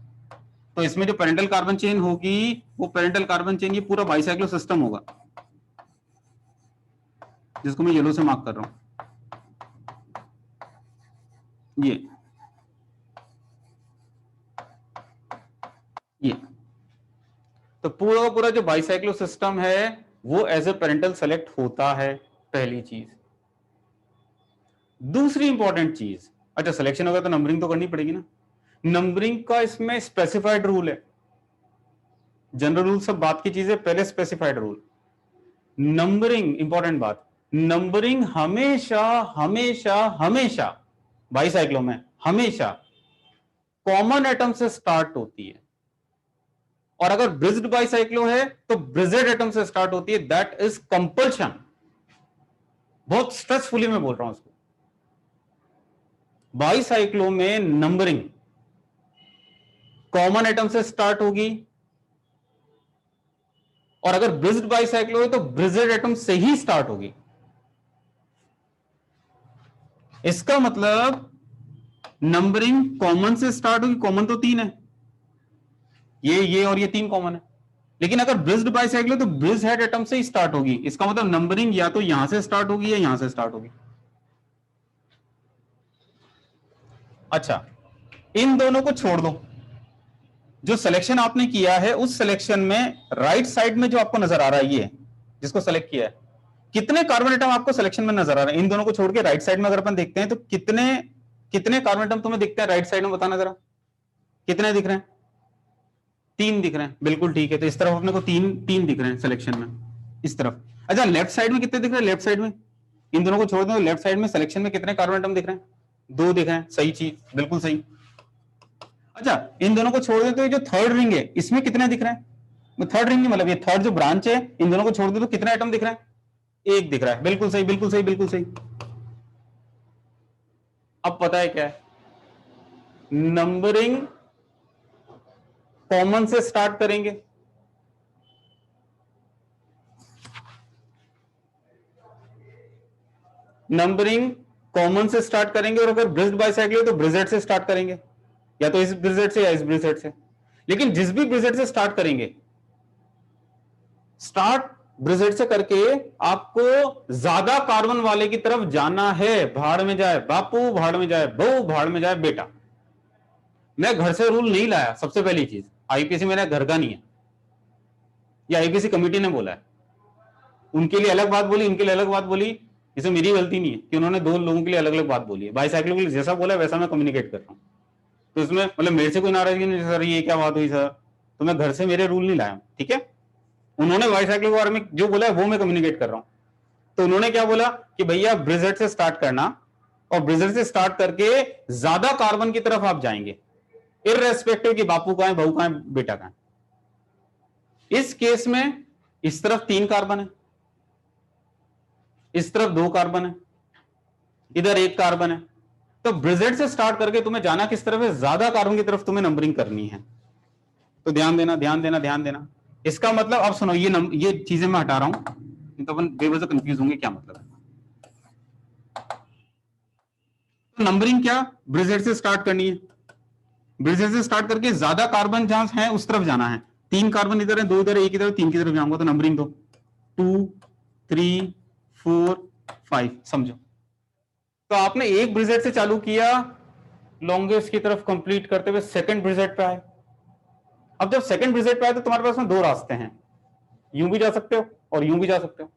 तो इसमें जो पेरेंटल कार्बन चेन होगी वो पेरेंटल कार्बन चेन ये पूरा बाइसाइक्लो सिस्टम होगा, जिसको मैं येलो से मार्क कर रहा हूं। ये तो पूरा का पूरा जो बाइसाइक्लो सिस्टम है वो एज ए पेरेंटल सेलेक्ट होता है, पहली चीज। दूसरी इंपॉर्टेंट चीज, अच्छा सिलेक्शन होगा तो नंबरिंग तो करनी पड़ेगी ना। नंबरिंग का इसमें स्पेसिफाइड रूल है, जनरल रूल सब बात की चीज है, पहले स्पेसिफाइड रूल। नंबरिंग इंपॉर्टेंट बात, नंबरिंग हमेशा हमेशा हमेशा बाइसाइक्लो में हमेशा कॉमन एटम से स्टार्ट होती है, और अगर ब्रिज्ड बाइसाइक्लो है तो ब्रिजेड एटम से स्टार्ट होती है, दैट इज कंपल्शन। बहुत स्ट्रेसफुली मैं बोल रहा हूं उसको। बाइसाइक्लो में नंबरिंग कॉमन एटम से स्टार्ट होगी, और अगर ब्रिज्ड बाइसाइक्लो है तो ब्रिजेड एटम से ही स्टार्ट होगी। इसका मतलब नंबरिंग कॉमन से स्टार्ट होगी, कॉमन तो 3 है, ये और ये 3 कॉमन है, लेकिन अगर ब्रिज्ड बाइसाइक्लो तो ब्रिज हेड एटम से ही स्टार्ट होगी। इसका मतलब नंबरिंग या तो यहां से स्टार्ट होगी या यहां से स्टार्ट होगी। अच्छा, इन दोनों को छोड़ दो, जो सिलेक्शन आपने किया है उस सिलेक्शन में राइट साइड में जो आपको नजर आ रहा है, ये जिसको सेलेक्ट किया है, कितने कार्बन एटम आपको सिलेक्शन में नजर आ रहे हैं? इन दोनों को छोड़ के राइट साइड में अगर अपन देखते हैं तो कितने कितने कार्बन एटम तुम्हें दिखते हैं राइट साइड में? बताना जरा, कितने दिख रहे हैं? 3 दिख रहे हैं, बिल्कुल ठीक है। तो इस तरफ अपने को 3 दिख रहे हैं सिलेक्शन में, इस तरफ। अच्छा, लेफ्ट साइड में कितने दिख रहे हैं? लेफ्ट साइड में इन दोनों को छोड़ दो, लेफ्ट साइड में सिलेक्शन में कितने कार्बन एटम दिख रहे हैं? 2 दिख रहे हैं, सही चीज, बिल्कुल सही। अच्छा, इन दोनों को छोड़ दे तो ये जो थर्ड रिंग है इसमें कितने दिख रहे हैं? थर्ड रिंग मतलब ये थर्ड जो ब्रांच है, इन दोनों को छोड़ दे तो कितने एटम दिख रहे हैं? 1 दिख रहा है, बिल्कुल सही बिल्कुल सही बिल्कुल सही। अब पता है क्या है, नंबरिंग कॉमन से स्टार्ट करेंगे, नंबरिंग कॉमन से स्टार्ट करेंगे, और अगर ब्रिज्ड बाइसाइक्लो तो ब्रिजेड से स्टार्ट करेंगे, या तो इस ब्रिजेड से या इस ब्रिजेड से। लेकिन जिस भी ब्रिजेड से स्टार्ट करेंगे, स्टार्ट ब्रिजेड से करके आपको ज्यादा कार्बन वाले की तरफ जाना है। भाड़ में जाए बापू, भाड़ में जाए बहू, भाड़ में जाए बेटा। मैं घर से रूल नहीं लाया, सबसे पहली चीज। आईपीसी मेरा घर का नहीं है, या आईपीसी कमेटी ने बोला है, उनके लिए अलग बात बोली, इनके लिए अलग बात बोली। इसमें मेरी गलती नहीं है कि उन्होंने 2 लोगों के लिए अलग अलग बात बोली है। बाइसाइक्लो के लिए जैसा बोला है वैसा मैं कम्युनिकेट कर रहा हूं। तो इसमें मतलब मेरे से कोई नाराजगी नहीं, सर ये क्या बात हुई सर, तो मैं घर से मेरे रूल नहीं लाया, ठीक है। उन्होंने बाइसाइक्लो के बारे में जो बोला है वो मैं कम्युनिकेट कर रहा हूं। तो उन्होंने क्या बोला कि भैया ब्रिजेड से स्टार्ट करना, और ब्रिजेड से स्टार्ट करके ज्यादा कार्बन की तरफ आप जाएंगे, इररेस्पेक्टिव कि बापू का है, बहू का है, बेटा का है। इस केस में इस तरफ 3 कार्बन है, इस तरफ 2 कार्बन है, इधर 1 कार्बन है। तो ब्रिजेड से स्टार्ट करके तुम्हें जाना किस तरफ है? ज्यादा कार्बन की तरफ तुम्हें नंबरिंग करनी है। तो ध्यान देना ध्यान देना ध्यान देना। इसका मतलब अब सुनो, ये चीजें मैं हटा रहा हूं, तो अपन बेवजह कंफ्यूज होंगे क्या मतलब है। तो नंबरिंग क्या, ब्रिजेड से स्टार्ट करनी है, ब्रिजेड से स्टार्ट करके ज्यादा कार्बन जहां है उस तरफ जाना है। 3 कार्बन इधर है, 2 इधर है, 1 इधर, 3 की तरफ जाऊंगा, तो नंबरिंग दो 2 3 4 5, समझो। तो आपने एक ब्रिजेड से चालू किया, लॉन्गेस्ट की तरफ कंप्लीट करते हुए सेकंड ब्रिजेड पे आए। अब जब सेकंड ब्रिजेड पे आए तो तुम्हारे पास में 2 रास्ते हैं, यूं भी जा सकते हो और यूं भी जा सकते हो।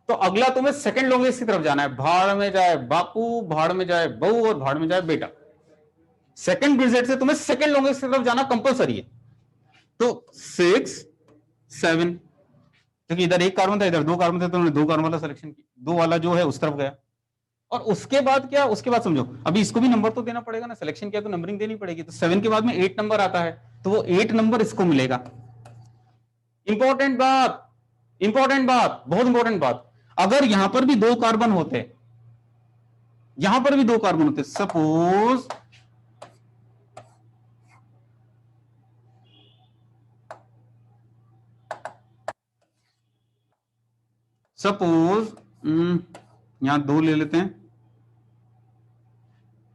तो अगला तुम्हें सेकंड लॉन्गेस्ट की तरफ जाना है, भाड़ में जाए बापू, भाड़ में जाए बहू, और भाड़ में जाए बेटा। सेकंड ब्रिजेड से तुम्हें सेकंड लॉन्गेस्ट की तरफ जाना कंपलसरी है। तो 6 7, क्योंकि इधर 1 कार्बन था, इधर 2 कार्बन थे, तो उन्होंने 2 कार्बन वाला सिलेक्शन किया, 2 वाला जो है उस तरफ गया। और उसके बाद क्या, उसके बाद समझो, अभी इसको भी नंबर तो देना पड़ेगा ना, सिलेक्शन किया तो नंबरिंग देनी पड़ेगी। तो 7 के बाद में 8 नंबर आता है, तो वो 8 नंबर इसको मिलेगा। इंपॉर्टेंट बात, इंपॉर्टेंट बात, बहुत इंपॉर्टेंट बात, अगर यहां पर भी 2 कार्बन होते, यहां पर भी 2 कार्बन होते, सपोज यहां 2 ले लेते हैं,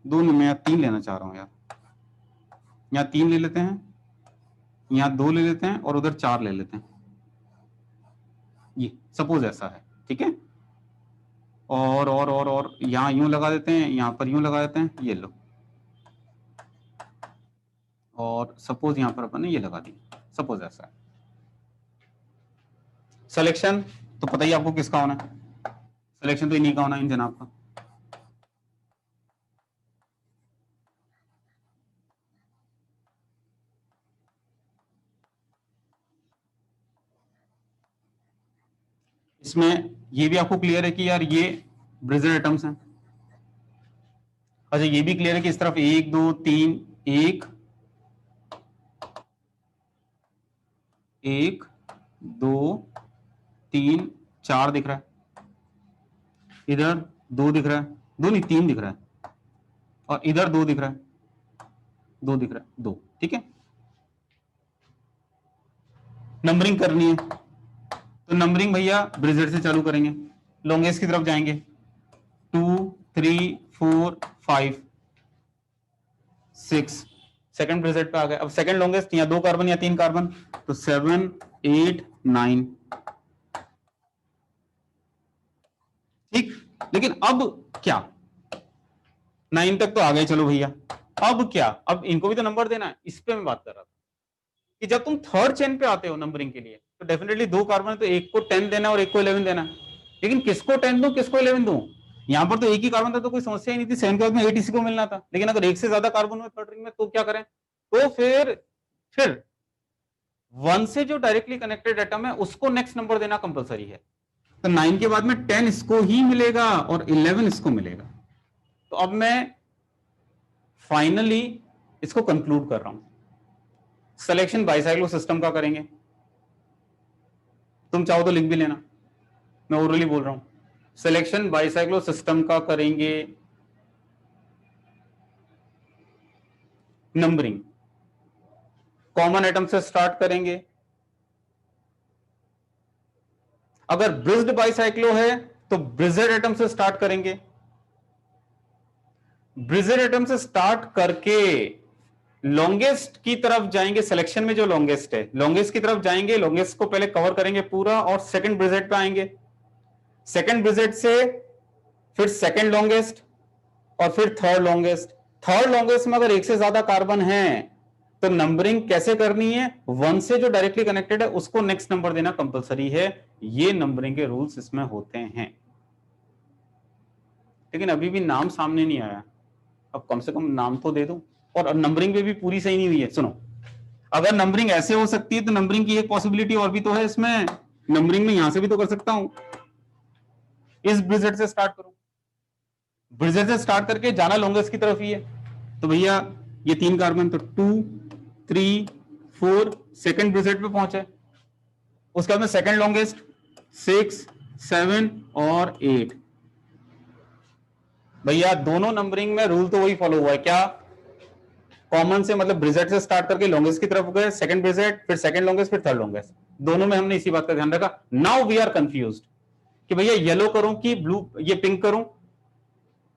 2 नहीं, मैं 3 लेना चाह रहा हूं यार, यहां 3 ले लेते हैं, यहाँ 2 ले लेते हैं और उधर 4 ले लेते हैं, ये सपोज ऐसा है, ठीक है। और यहाँ यूं लगा देते हैं, यहाँ पर यूं लगा देते हैं, ये लो, और सपोज यहाँ पर अपन ने ये लगा दी, सपोज ऐसा है। सिलेक्शन तो पता ही आपको किसका होना है, सिलेक्शन तो इन्हीं का होना है इन जनाब का। इसमें ये भी आपको क्लियर है कि यार ये ब्रिजर एटम्स हैं। अच्छा ये भी क्लियर है कि इस तरफ 1 2 3 1 1 2 3 4 दिख रहा है, इधर 2 दिख रहा है, 2 नहीं 3 दिख रहा है, और इधर 2 दिख रहा है, 2 दिख रहा है, 2, ठीक है। नंबरिंग करनी है तो नंबरिंग भैया ब्रिजर से चालू करेंगे, लॉन्गेस्ट की तरफ जाएंगे, 2 3 4 5 6, सेकंड ब्रिजर पे आ गए। अब सेकंड लॉन्गेस्ट या 2 कार्बन या 3 कार्बन, तो 7 8 9, ठीक। लेकिन अब क्या, 9 तक तो आ गए, चलो भैया, अब क्या, अब इनको भी तो नंबर देना है, इस पे मैं बात कर रहा था कि जब तुम थर्ड चेन पे आते हो नंबरिंग के लिए तो डेफिनेटली 2 कार्बन है तो एक को 10 देना और एक को 11 देना, लेकिन किसको 10 दूं किसको 11 दूं, यहां पर तो एक ही कार्बन था तो कोई समस्या ही नहीं थी, 7 के बाद में 8 इसी को मिलना था। लेकिन अगर एक से ज्यादा कार्बन हुए थर्ड रिंग में तो क्या करें, तो फिर 1 से जो डायरेक्टली कनेक्टेड एटम है उसको नेक्स्ट नंबर देना कंपलसरी है, तो 9 के बाद में 10 इसको ही मिलेगा और 11 इसको मिलेगा। तो अब मैं फाइनली इसको कंक्लूड कर रहा हूं, सिलेक्शन बाइसाइक्लो सिस्टम का करेंगे, तुम चाहो तो लिख भी लेना, मैं ओरली बोल रहा हूं, सिलेक्शन बाइसाइक्लो सिस्टम का करेंगे, नंबरिंग कॉमन एटम से स्टार्ट करेंगे, अगर ब्रिज्ड बाइसाइक्लो है तो ब्रिजेड एटम से स्टार्ट करेंगे, ब्रिजेड एटम से स्टार्ट करके लॉन्गेस्ट की तरफ जाएंगे, सिलेक्शन में जो लॉन्गेस्ट है लॉन्गेस्ट की तरफ जाएंगे, लॉन्गेस्ट को पहले कवर करेंगे पूरा और सेकंड ब्रिजेड पे आएंगे, सेकंड ब्रिजेड से फिर सेकंड लॉन्गेस्ट और फिर थर्ड लॉन्गेस्ट। थर्ड लॉन्गेस्ट में अगर एक से ज्यादा कार्बन है तो नंबरिंग कैसे करनी है, 1 से जो डायरेक्टली कनेक्टेड है उसको नेक्स्ट नंबर देना कंपलसरी है, ये नंबरिंग के रूल्स इसमें होते हैं। लेकिन अभी भी नाम सामने नहीं आया, अब कम से कम नाम तो दे दो, और नंबरिंग पे भी पूरी सही नहीं हुई है। सुनो, अगर नंबरिंग ऐसे हो सकती है तो नंबरिंग की एक पॉसिबिलिटी और भी तो है इसमें, नंबरिंग में यहां से भी तो कर सकता हूं, इस ब्रिजेड से स्टार्ट करूं, ब्रिजेड से स्टार्ट करके जाना लॉन्गेस्ट की तरफ ही है, तो भैया ये 3 कार्बन तो 2 3 4 सेकंड ब्रिजेड पे पहुंचे, उसके बाद में सेकंड लॉन्गेस्ट 6 7 और 8। भैया दोनों नंबरिंग में रूल तो वही फॉलो हुआ है, क्या, कॉमन से मतलब ब्रिजेड से स्टार्ट करके लॉन्गेस्ट की तरफ गए, सेकंड ब्रिजेड फिर सेकंड लॉन्गेस्ट फिर थर्ड लॉन्गेस्ट, दोनों में हमने इसी बात का ध्यान रखा। नाउ वी आर कंफ्यूज्ड कि भैया येलो करूं कि ब्लू, ये पिंक करूं।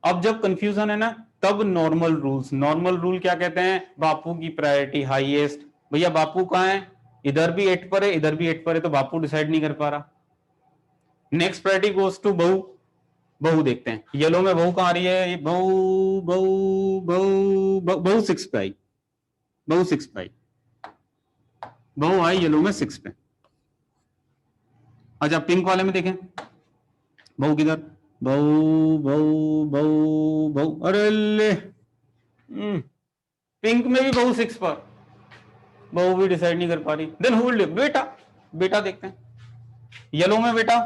अब जब कंफ्यूजन है ना तब नॉर्मल रूल्स, नॉर्मल रूल क्या कहते हैं, बापू की प्रायोरिटी हाईएस्ट। भैया बापू कहां है, इधर भी 8 पर है इधर भी 8 पर है, तो बापू डिसाइड नहीं कर पा रहा। नेक्स्ट प्रायोरिटी गोज टू बहू, बहू देखते हैं येलो में बहू कहां आ रही है, बहू बहू बहू बहू 6 पे आई, बहू 6 पे आई, बहू आई येलो में 6 पे। अच्छा पिंक वाले में देखें, बहू किधर, बहू बहू बहू बहू, अरे ले पिंक में भी बहू 6 पर, बहू भी डिसाइड नहीं कर पा रही। देन हु विल, बेटा, बेटा देखते हैं येलो में बेटा,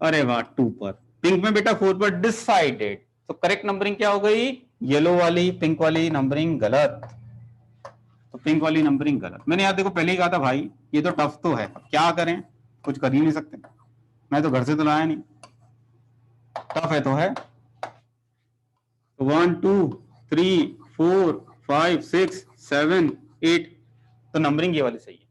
अरे वाह 2 पर, पिंक में बेटा 4 पर, डिसाइडेड। तो करेक्ट नंबरिंग क्या हो गई, येलो वाली पिंक वाली नंबरिंग गलत, तो पिंक वाली नंबरिंग गलत। मैंने यार देखो पहले ही कहा था भाई ये तो टफ तो है, क्या करें, कुछ कर ही नहीं सकते, मैं तो घर से तो लाया नहीं, टफ है तो है। 1 2 3 4 5 6 7 8, तो नंबरिंग ये वाली सही है।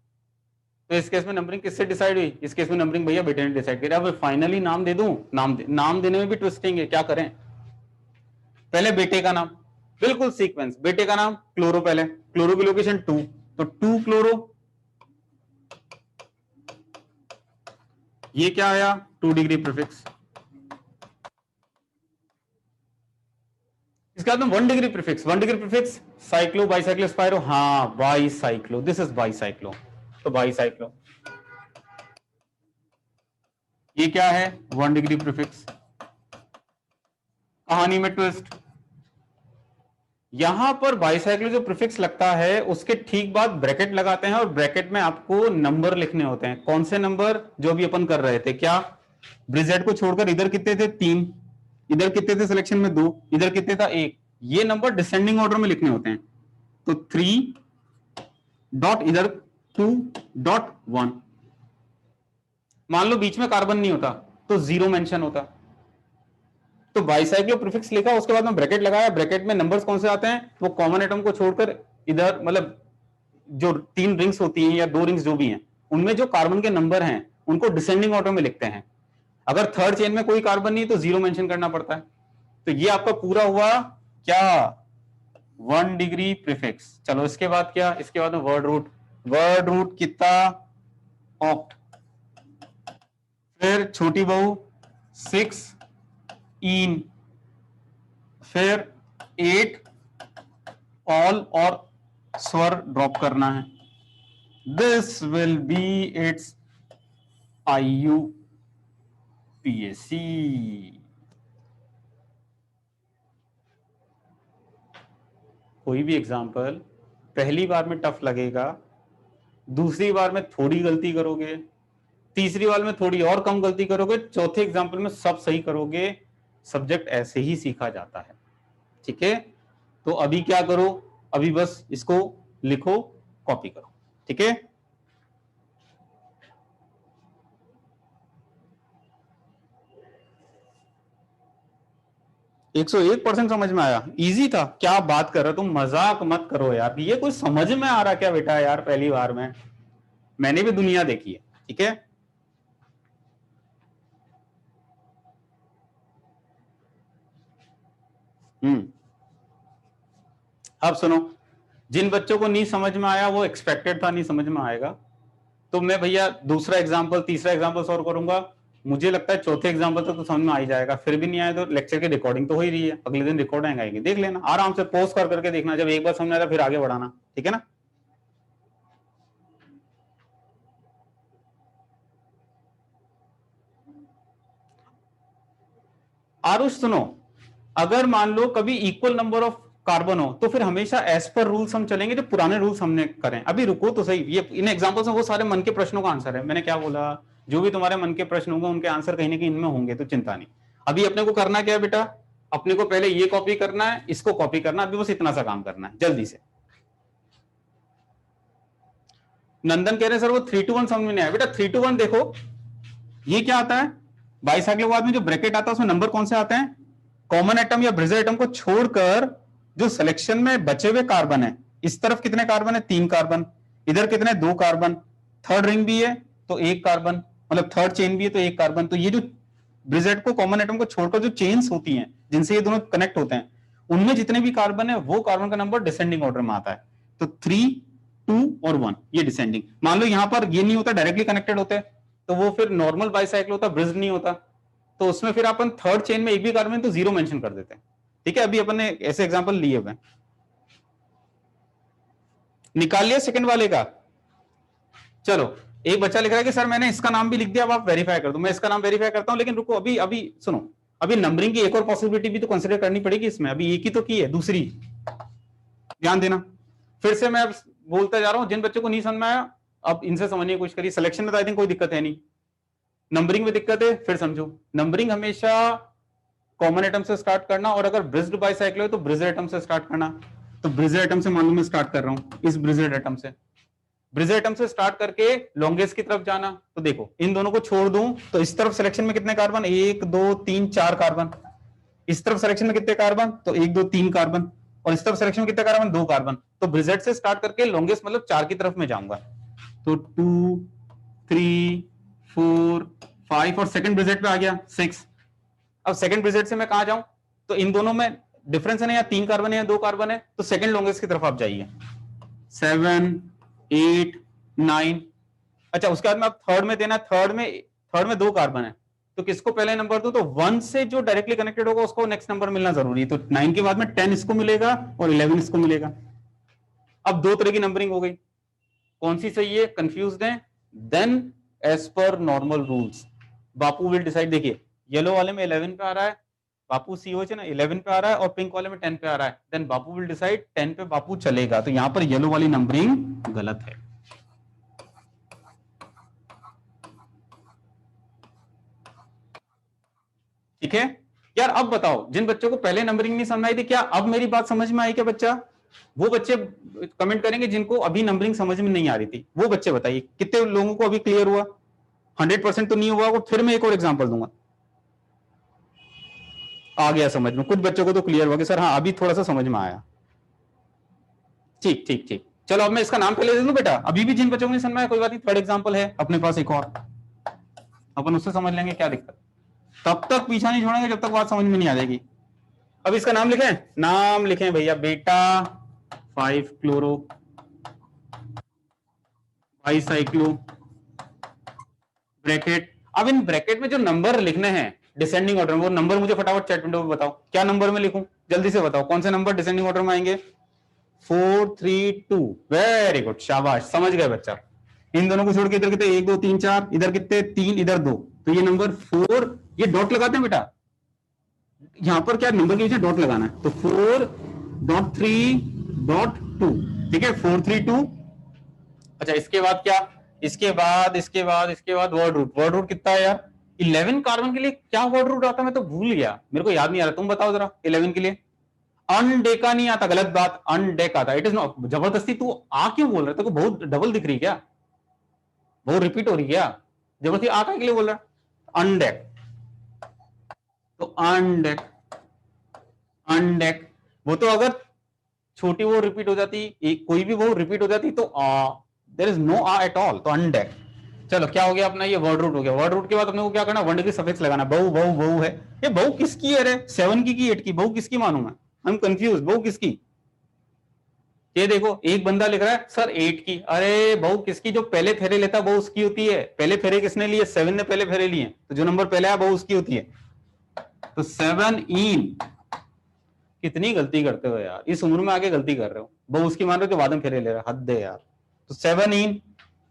तो इस केस में नंबरिंग किससे डिसाइड हुई, इस केस में नंबरिंग भैया बेटे ने डिसाइड करी। अब फाइनली नाम दे दूं, नाम देने में भी ट्विस्टिंग है, क्या करें, पहले बेटे का नाम, बिल्कुल सीक्वेंस, बेटे का नाम क्लोरो, पहले क्लोरो की लोकेशन 2, तो 2 क्लोरो, ये क्या आया 2 डिग्री प्रीफिक्स। इसके बाद में 1 degree prefix, 1 degree prefix cyclo bicyclo spiro, हाँ बाइसाइक्लो, दिस इज बाइसाइक्लो, तो बाइसाइक्लो ये क्या है 1 डिग्री प्रीफिक्स। कहानी में ट्विस्ट, यहां पर बाइसाइक्लो जो प्रीफिक्स लगता है उसके ठीक बाद ब्रैकेट लगाते हैं और ब्रैकेट में आपको नंबर लिखने होते हैं। कौन से नंबर, जो भी अपन कर रहे थे, क्या ब्रिजेट को छोड़कर इधर कितने थे 3, इधर कितने थे सिलेक्शन में 2, इधर कितने था 1, ये नंबर डिसेंडिंग ऑर्डर में लिखने होते हैं। तो 3 डॉट इधर 2 डॉट 1, मान लो बीच में कार्बन नहीं होता तो 0 मेंशन होता। तो बाइसाइक्लो प्रीफिक्स लिखा, उसके बाद में ब्रैकेट लगाया, ब्रैकेट में नंबर्स कौन से आते हैं, वो कॉमन एटम को छोड़कर इधर, मतलब जो 3 रिंग्स होती हैं या 2 रिंग्स जो भी हैं, उनमें जो कार्बन के नंबर हैं उनको डिसेंडिंग ऑर्डर में लिखते हैं। अगर थर्ड चेन में कोई कार्बन नहीं तो 0 मेंशन करना पड़ता है। तो ये आपका पूरा हुआ क्या 1 डिग्री प्रीफिक्स। चलो इसके बाद क्या, इसके बाद में वर्ड रूट, वर्ड रूट कितना ऑक्ट, फिर छोटी बहू 6 इन, फिर 8 ऑल और स्वर ड्रॉप करना है। This will be it's IUPAC। कोई भी एग्जाम्पल पहली बार में टफ लगेगा, दूसरी बार में थोड़ी गलती करोगे, तीसरी बार में थोड़ी और कम गलती करोगे, चौथे एग्जाम्पल में सब सही करोगे। सब्जेक्ट ऐसे ही सीखा जाता है, ठीक है। तो अभी क्या करो, अभी बस इसको लिखो, कॉपी करो, ठीक है। एक 101% समझ में आया, इजी था। क्या बात कर रहे हो तुम, मजाक मत करो यार, ये कोई समझ में आ रहा क्या बेटा यार, पहली बार में, मैंने भी दुनिया देखी है, ठीक है। अब सुनो, जिन बच्चों को नहीं समझ में आया वो एक्सपेक्टेड था नहीं समझ में आएगा, तो मैं भैया दूसरा एग्जाम्पल तीसरा एग्जाम्पल सॉल्व करूंगा। मुझे लगता है चौथे एग्जाम्पल तो समझ में आ ही जाएगा, फिर भी नहीं आया तो लेक्चर की रिकॉर्डिंग तो हो ही रही है, अगले दिन रिकॉर्डिंग आएगी, देख लेना आराम से, पोस्ट कर करके देखना, जब एक बार समझ आएगा फिर आगे बढ़ाना, ठीक है ना। आरुष सुनो, अगर मान लो कभी इक्वल नंबर ऑफ कार्बन हो तो फिर हमेशा एज पर रूल्स हम चलेंगे जो पुराने रूल्स हमने करें। अभी रुको तो सही, ये इन एग्जांपल्स में वो सारे मन के प्रश्नों का आंसर है। मैंने क्या बोला, जो भी तुम्हारे मन के प्रश्न होंगे उनके आंसर कहीं ना कहीं इनमें होंगे, तो चिंता नहीं। अभी अपने को करना क्या है बेटा, अपने को पहले ये कॉपी करना है, इसको कॉपी करना है, अभी बस इतना सा काम करना है जल्दी से। नंदन कह रहे हैं सर वो 3 to 1 समझ में नहीं आया। बेटा 3 to 1 देखो, ये क्या आता है, बाइसाइक्लिक बाद में जो ब्रैकेट आता है उसमें नंबर कौन से आते हैं, कॉमन एटम या ब्रिजर एटम को छोड़कर जो सिलेक्शन में बचे हुए कार्बन है, इस तरफ कितने कार्बन है 3 कार्बन, इधर कितने 2 कार्बन, थर्ड रिंग भी है तो 1 कार्बन, मतलब थर्ड चेन भी है तो 1 कार्बन। तो ये जो ब्रिजेट को कॉमन एटम को छोड़कर जो चेन्स होती हैं जिनसे ये दोनों कनेक्ट होते हैं, उनमें जितने भी कार्बन है वो कार्बन का नंबर डिसेंडिंग ऑर्डर में आता है। तो 3, 2 और 1 ये डिसेंडिंग। मान लो यहां पर ये नहीं होता, डायरेक्टली कनेक्टेड होते हैं तो वो फिर नॉर्मल बाइसाइकिल होता, ब्रिज नहीं होता, तो उसमें फिर अपन थर्ड चेन में एक भी कार्बन तो 0 मेंशन कर देते हैं, ठीक है। अभी अपन ने ऐसे एग्जांपल लिए हुए, निकाल लिया सेकंड वाले का। चलो एक बच्चा लिख रहा है कि सर मैंने इसका नाम भी लिख दिया, अब आप वेरीफाई कर दो। मैं इसका नाम वेरीफाई करता हूं, लेकिन रुको अभी अभी सुनो, अभी नंबरिंग की एक और पॉसिबिलिटी भी तो कंसिडर करनी पड़ेगी इसमें। अभी एक ही तो की है, दूसरी ध्यान देना। फिर से मैं बोलता जा रहा हूं, जिन बच्चों को नहीं समझ में आया अब इनसे समझने की कोशिश करिए। सिलेक्शन में तो आई थिंक कोई दिक्कत है नहीं, नंबरिंग में दिक्कत है, फिर समझो। नंबरिंग हमेशा कॉमन एटम से स्टार्ट करना, और अगर ब्रिज्ड बाइसाइक्लो है तो ब्रिजर एटम से स्टार्ट करना। तो ब्रिजर एटम से मान लो मैं स्टार्ट कर रहा हूं, इस ब्रिजर एटम से, ब्रिजर एटम से स्टार्ट करके लॉन्गेस्ट की तरफ जाना। तो देखो इन दोनों को छोड़ दूं तो इस तरफ सिलेक्शन में कितने कार्बन, 1 2 3 4 कार्बन, इस तरफ सिलेक्शन में कितने कार्बन, तो 1 2 3 कार्बन, और इस तरफ सिलेक्शन में कितने कार्बन, 2 कार्बन। तो ब्रिजेट से स्टार्ट करके लॉन्गेस्ट मतलब 4 की तरफ में जाऊंगा, तो 2 3 4 5 और सेकंड ब्रिजेट पे आ गया 6। अब सेकंड ब्रिजेट से मैं कहां जाऊं, तो इन दोनों में डिफरेंस है ना, या 3 कार्बन है या 2 कार्बन है, तो सेकंड लॉन्गेस्ट की तरफ आप जाइए, 7 8 9। अच्छा, उसके बाद में आप थर्ड में देना, थर्ड में 2 कार्बन है, तो किसको पहले नंबर दो, तो 1 से जो डायरेक्टली कनेक्टेड होगा उसको नेक्स्ट नंबर मिलना जरूरी है। तो 9 के बाद में 10 इसको मिलेगा और 11 इसको मिलेगा। अब 2 तरह की नंबरिंग हो गई, कौन सी सही है, कंफ्यूज्ड है? Then as per normal rules बापू विल डिसाइड। देखिए येलो वाले में 11 पे आ रहा है, बापू सीओ ना 11 पे आ रहा है, और पिंक वाले में 10 पे आ रहा है, देन बापू विल डिसाइड 10 पे बापू चलेगा। तो यहां पर येलो वाली नंबरिंग गलत है। ठीक है यार। अब बताओ, जिन बच्चों को पहले नंबरिंग नहीं समझ आई थी, क्या अब मेरी बात समझ में आई क्या बच्चा? वो बच्चे कमेंट करेंगे जिनको अभी नंबरिंग समझ में नहीं आ रही थी, वो बच्चे बताइए कितने लोगों को अभी क्लियर हुआ? 100% तो नहीं हुआ वो, फिर मैं एक और एग्जांपल दूंगा। आ गया समझ में? कुछ बच्चों को तो क्लियर हुआ कि सर हाँ अभी थोड़ा सा समझ में आया। ठीक ठीक ठीक, चलो अब मैं इसका नाम पहले दे दूं बेटा। अभी भी जिन बच्चों को नहीं समझ में आया कोई बात नहीं, थर्ड एग्जांपल है अपने पास एक और, अपन उससे समझ लेंगे, क्या दिक्कत। तब तक पीछा नहीं छोड़ेंगे जब तक बात समझ में नहीं आ जाएगी। अब इसका नाम लिखें, नाम लिखें भैया, बेटा 5 क्लोरो बाईसाइक्लो ब्रैकेट। अब इन ब्रैकेट में जो नंबर लिखने हैं डिसेंडिंग ऑर्डर में, वो नंबर मुझे फटाफट चैट विंडो में बताओ, क्या नंबर में लिखूं, जल्दी से बताओ कौन से नंबर डिसेंडिंग ऑर्डर में आएंगे? 4 3 2, वेरी गुड, शाबाश, समझ गए बच्चा। इन दोनों को छोड़ के इधर कितने, 1 2 3 4, इधर कितने 3, इधर 2, तो ये नंबर 4, ये डॉट लगाते हैं बेटा, यहां पर क्या नंबर के पीछे डॉट लगाना है, तो 4.3.2, ठीक है, 432। अच्छा इसके बाद क्या, इसके बाद वर्ड रूट कितना है यार? 11 कार्बन के लिए क्या वर्ड रूट आता है, मैं तो भूल गया, मेरे को याद नहीं आ रहा, तुम बताओ जरा। 11 के लिए अनडेका नहीं आता, गलत बात, अनडेक आता। इट इज नॉट जबरदस्ती, तू आ क्यों बोल रहा है, तेरे को बहुत डबल दिख रही क्या, बहुत रिपीट हो रही क्या, जबरदस्ती आ के लिए बोल रहा है? अनडेक, तो अनडेक, अनडेक, वो तो अगर छोटी वो रिपीट हो जाती, एक कोई भी वो रिपीट हो जाती, तो there is no ah at all, तो अनडेक। चलो क्या हो गया अपना, ये वर्ड रूट हो गया। वर्ड रूट के बाद अपने को क्या करना, 1 डिग्री सफिक्स लगाना, बहु बहु बहु है, ये बहु किसकी है रे, 7 की 8 की, बहु किसकी मानूं मैं, आई एम कंफ्यूज, बहु किसकी? ये देखो एक बंदा लिख रहा है सर 8 की, अरे बहु किसकी, जो पहले फेरे लेता बहु उसकी होती है। पहले फेरे किसने लिए, 7 ने पहले फेरे लिए, तो जो नंबर पहले आया बहु उसकी होती है। तो 7 इन, कितनी गलती करते हो यार, इस उम्र में आके गलती कर रहे हो, बहु उसकी मान रहे हो जो बाद में फेरे ले रहा है, हद है यार। तो 7 इन,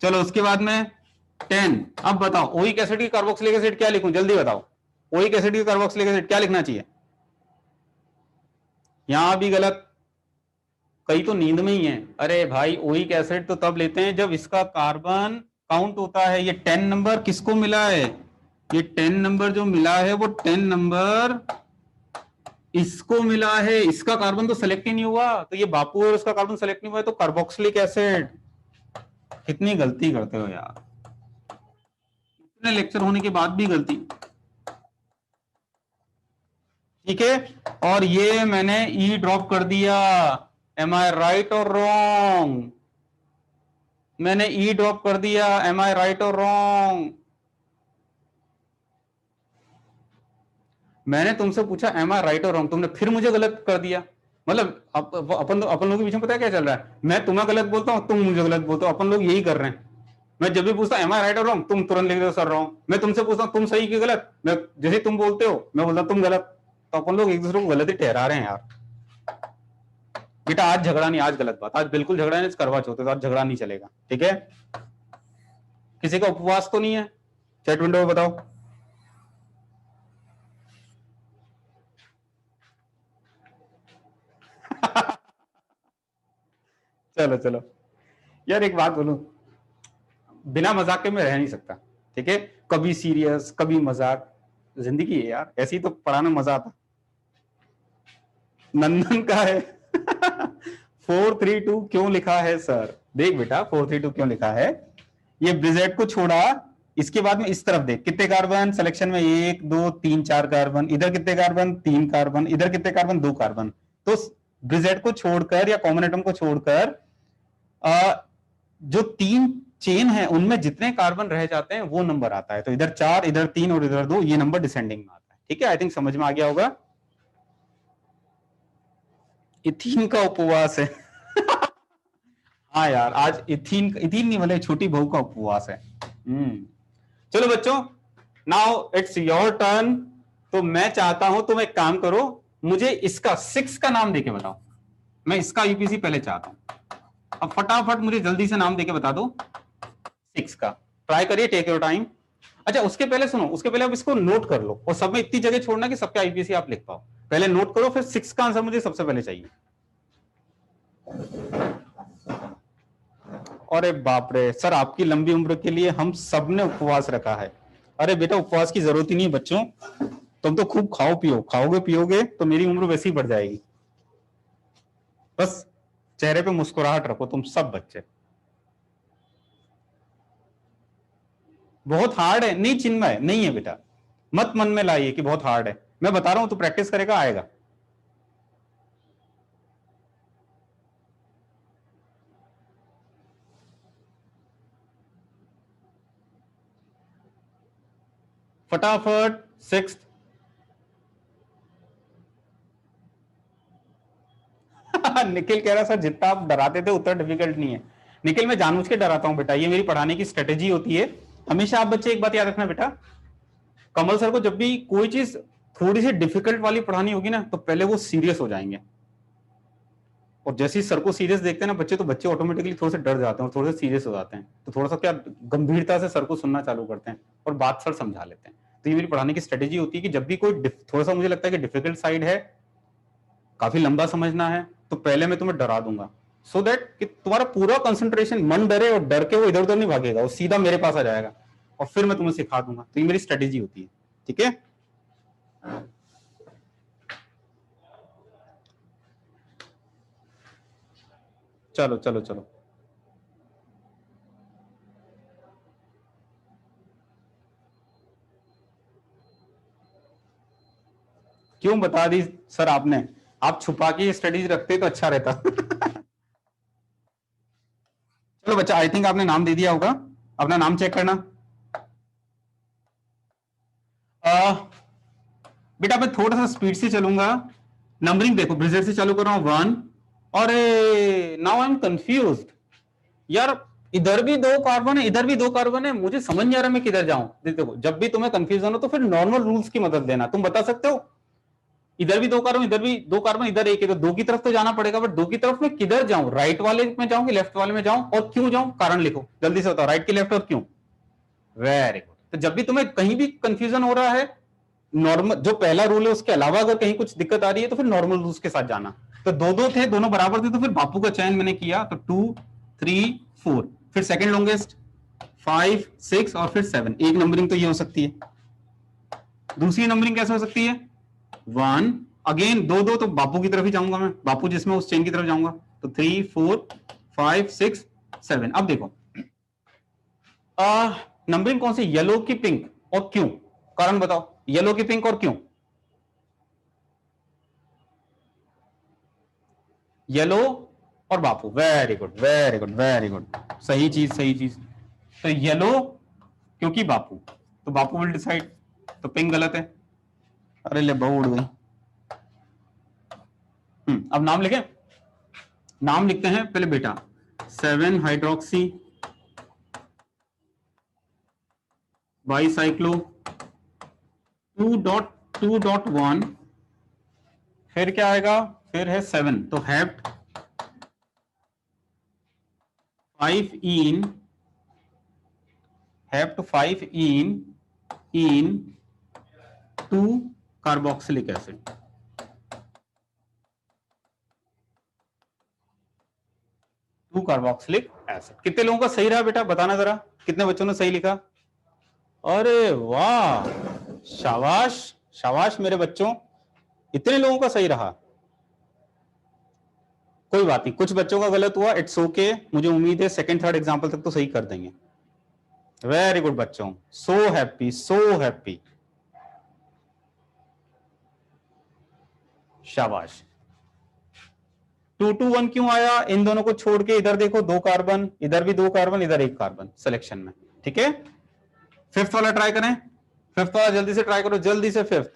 चलो उसके बाद में 10। अब बताओ ओइक एसिड की कार्बोक्सिलिक एसिड क्या लिखूं, जल्दी बताओ, ओइक एसिड की कार्बोक्सिलिक एसिड क्या लिखना चाहिए? यहां भी गलत, कई तो नींद में ही है। अरे भाई ओइक एसिड तो तब लेते हैं जब इसका कार्बन काउंट होता है। ये 10 नंबर किसको मिला है, ये 10 नंबर जो मिला है वो 10 नंबर इसको मिला है, इसका कार्बन तो सेलेक्ट ही नहीं हुआ, तो ये बापू और इसका कार्बन सेलेक्ट नहीं हुआ है, तो कार्बोक्सिलिक एसिड। कितनी गलती करते हो यार, इतने लेक्चर होने के बाद भी गलती। ठीक है, और ये मैंने ई ड्रॉप कर दिया, M I right or wrong? मैंने ई ड्रॉप कर दिया, M I right or wrong? मैंने तुमसे पूछा M I right or wrong, तुमने फिर मुझे गलत कर दिया। मतलब अपन लोगों के बीच में पता है क्या चल रहा है, मैं तुम्हें गलत बोलता हूं, तुम मुझे गलत बोलते हो, अपन लोग यही कर रहे हैं। मैं जब भी पूछता M I right or wrong, तुम तुरंत लिख दो सर रॉन्ग। मैं तुमसे पूछता हूं तुम सही की गलत, मैं जैसे तुम बोलते हो मैं बोलता तुम गलत, तो अपन लोग एक दूसरे को गलत ही ठहरा रहे हैं यार। बेटा आज झगड़ा नहीं, आज गलत बात, आज बिल्कुल झगड़ा नहीं, करवा चौथ तो आज झगड़ा नहीं चलेगा, ठीक है? किसी का उपवास तो नहीं है, चैट विंडो में बताओ। चलो चलो यार, एक बात बोलूं, बिना मजाक के मैं रह नहीं सकता, ठीक है? कभी सीरियस कभी मजाक, जिंदगी है यार, ऐसी तो पढ़ाना मजा आता। नंदन का है 432 क्यों लिखा है सर? देख बेटा 432 क्यों लिखा है, ये ब्रिजेट को छोड़ा, इसके बाद में इस तरफ देख कितने कार्बन सिलेक्शन में, 1 2 3 4 कार्बन, इधर कितने कार्बन 3 कार्बन, इधर कितने कार्बन 2 कार्बन। तो ब्रिजेट को छोड़कर या कॉमन एटम को छोड़कर जो 3 चेन है उनमें जितने कार्बन रह जाते हैं वो नंबर आता है। तो इधर 4, इधर 3 और इधर 2, ये नंबर डिसेंडिंग में आता है, ठीक है? आई थिंक समझ में आ गया होगा। इथीन का उपवास है हाँ यार, आज इथीन इथीन नहीं बोले, छोटी बहू का उपवास है। चलो बच्चों, नाउ इट्स योर टर्न। तो मैं चाहता हूं तुम एक काम करो, मुझे इसका 6 का नाम देके बताओ। मैं इसका यूपीसी पहले चाहता हूं। अब फटाफट मुझे जल्दी से नाम देके बता दो 6 का। ट्राई करिए, टेक योर टाइम। अच्छा, उसके पहले सुनो, उसके पहले आप इसको नोट कर लो, और सब में इतनी जगह छोड़ना कि सबका आईपीसी आप लिख पाओ। पहले नोट करो, फिर 6 का आंसर मुझे सबसे पहले चाहिए। अरे बाप रे सर, आपकी लंबी उम्र के लिए हम सब ने उपवास रखा है। अरे बेटा, उपवास की जरूरत ही नहीं बच्चों, तुम तो खूब खाओ पियो, खाओगे पियोगे तो मेरी उम्र वैसे ही बढ़ जाएगी। बस चेहरे पे मुस्कुराहट रखो तुम सब बच्चे। बहुत हार्ड है? नहीं चिन्मय, नहीं है बेटा, मत मन में लाइए कि बहुत हार्ड है। मैं बता रहा हूं, तो प्रैक्टिस करेगा आएगा। फटाफट 6। निखिल कह रहा सर, जितना आप डराते थे उतना डिफिकल्ट नहीं है। निखिल, मैं जानबूझ के डराता हूं बेटा, ये मेरी पढ़ाने की स्ट्रेटेजी होती है। हमेशा आप बच्चे एक बात याद रखना बेटा, कमल सर को जब भी कोई चीज थोड़ी सी डिफिकल्ट वाली पढ़ानी होगी ना, तो पहले वो सीरियस हो जाएंगे। और जैसे ही सर को सीरियस देखते हैं ना बच्चे, तो बच्चे ऑटोमेटिकली थोड़े से डर जाते हैं और थोड़े से सीरियस हो जाते हैं। तो थोड़ा सा क्या, गंभीरता से सर को सुनना चालू करते हैं और बात सर समझा लेते हैं। तो ये मेरी पढ़ाने की स्ट्रेटेजी होती है कि जब भी कोई थोड़ा सा मुझे लगता है कि डिफिकल्ट साइड है, काफी लंबा समझना है, तो पहले मैं तुम्हें डरा दूंगा, सो दैट कि तुम्हारा पूरा कंसंट्रेशन मन डरे, और डर के वो इधर उधर नहीं भागेगा, वो सीधा मेरे पास आ जाएगा, और फिर मैं तुम्हें सिखा दूंगा। तो ये मेरी स्ट्रेटेजी होती है, ठीक है। चलो चलो चलो, क्यों बता दी सर आपने? आप छुपा के स्टडीज रखते तो अच्छा रहता। चलो बच्चा, आई थिंक आपने नाम दे दिया होगा, अपना नाम चेक करना। बेटा मैं थोड़ा सा स्पीड से चलूंगा। नंबरिंग देखो, ब्रिजेट से चालू कर रहा हूं 1। और नाउ आई एम कंफ्यूज यार, इधर भी 2 कार्बन है, इधर भी 2 कार्बन है, मुझे समझ नहीं आ रहा मैं किधर जाऊं। देखो, जब भी तुम्हें कंफ्यूजन हो तो फिर नॉर्मल रूल्स की मदद लेना। तुम बता सकते हो इधर भी 2 कार्बन, इधर भी 2 कार्बन, इधर एक है, तो 2 की तरफ तो जाना पड़ेगा, बट 2 की तरफ मैं किधर जाऊं? राइट वाले में जाऊं कि लेफ्ट वाले में जाऊं, और क्यों जाऊं? कारण लिखो जल्दी से, बताओ राइट की लेफ्ट और क्यों। Very good. तो जब भी तुम्हें कहीं भी कंफ्यूजन हो रहा है, नॉर्मल जो पहला रूल है उसके अलावा अगर कहीं कुछ दिक्कत आ रही है, तो फिर नॉर्मल रूल्स के साथ जाना। तो दो दो थे, दोनों बराबर थे, तो फिर बापू का चयन मैंने किया, तो 2 3 4, फिर सेकंड लॉन्गेस्ट 5 6 और फिर 7। एक नंबरिंग तो ये हो सकती है, दूसरी नंबरिंग कैसे हो सकती है? 1। अगेन दो दो, तो बापू की तरफ ही जाऊंगा मैं, बापू जिसमें उस चेन की तरफ जाऊंगा। तो 3 4 5 6 7। अब देखो नंबरिंग कौन सी, येलो की पिंक, और क्यों? कारण बताओ, येलो की पिंक और क्यों? येलो और Bapu, very good very good very good, सही चीज सही चीज। तो येलो क्योंकि बापू, तो बापू विल डिसाइड, तो पिंक गलत है। अरे ले बहू उड़ गई। अब नाम लिखें, नाम लिखते हैं पहले बेटा, 7 हाइड्रोक्सी बाईसाइक्लो 2.2.1, फिर क्या आएगा? फिर है 7, तो हेप्ट 5 इन, हेप्ट 5 इन 2 कार्बोक्सिलिक एसिड। 2 carboxylic acid. कितने लोगों का सही रहा बेटा, बताना जरा, कितने बच्चों ने सही लिखा? अरे वाह, शाबाश शाबाश मेरे बच्चों, इतने लोगों का सही रहा। कोई बात नहीं, कुछ बच्चों का गलत हुआ, इट्स ओके। मुझे उम्मीद है सेकंड थर्ड एग्जाम्पल तक तो सही कर देंगे। वेरी गुड बच्चों, सो हैप्पी सो हैप्पी, शाबाश। 2 2 1 क्यों आया? इन दोनों को छोड़ के इधर देखो, 2 कार्बन, इधर भी 2 कार्बन, इधर 1 कार्बन सिलेक्शन में, ठीक है। फिफ्थ वाला ट्राई करें, फिफ्थ वाला जल्दी से ट्राई करो, जल्दी से फिफ्थ।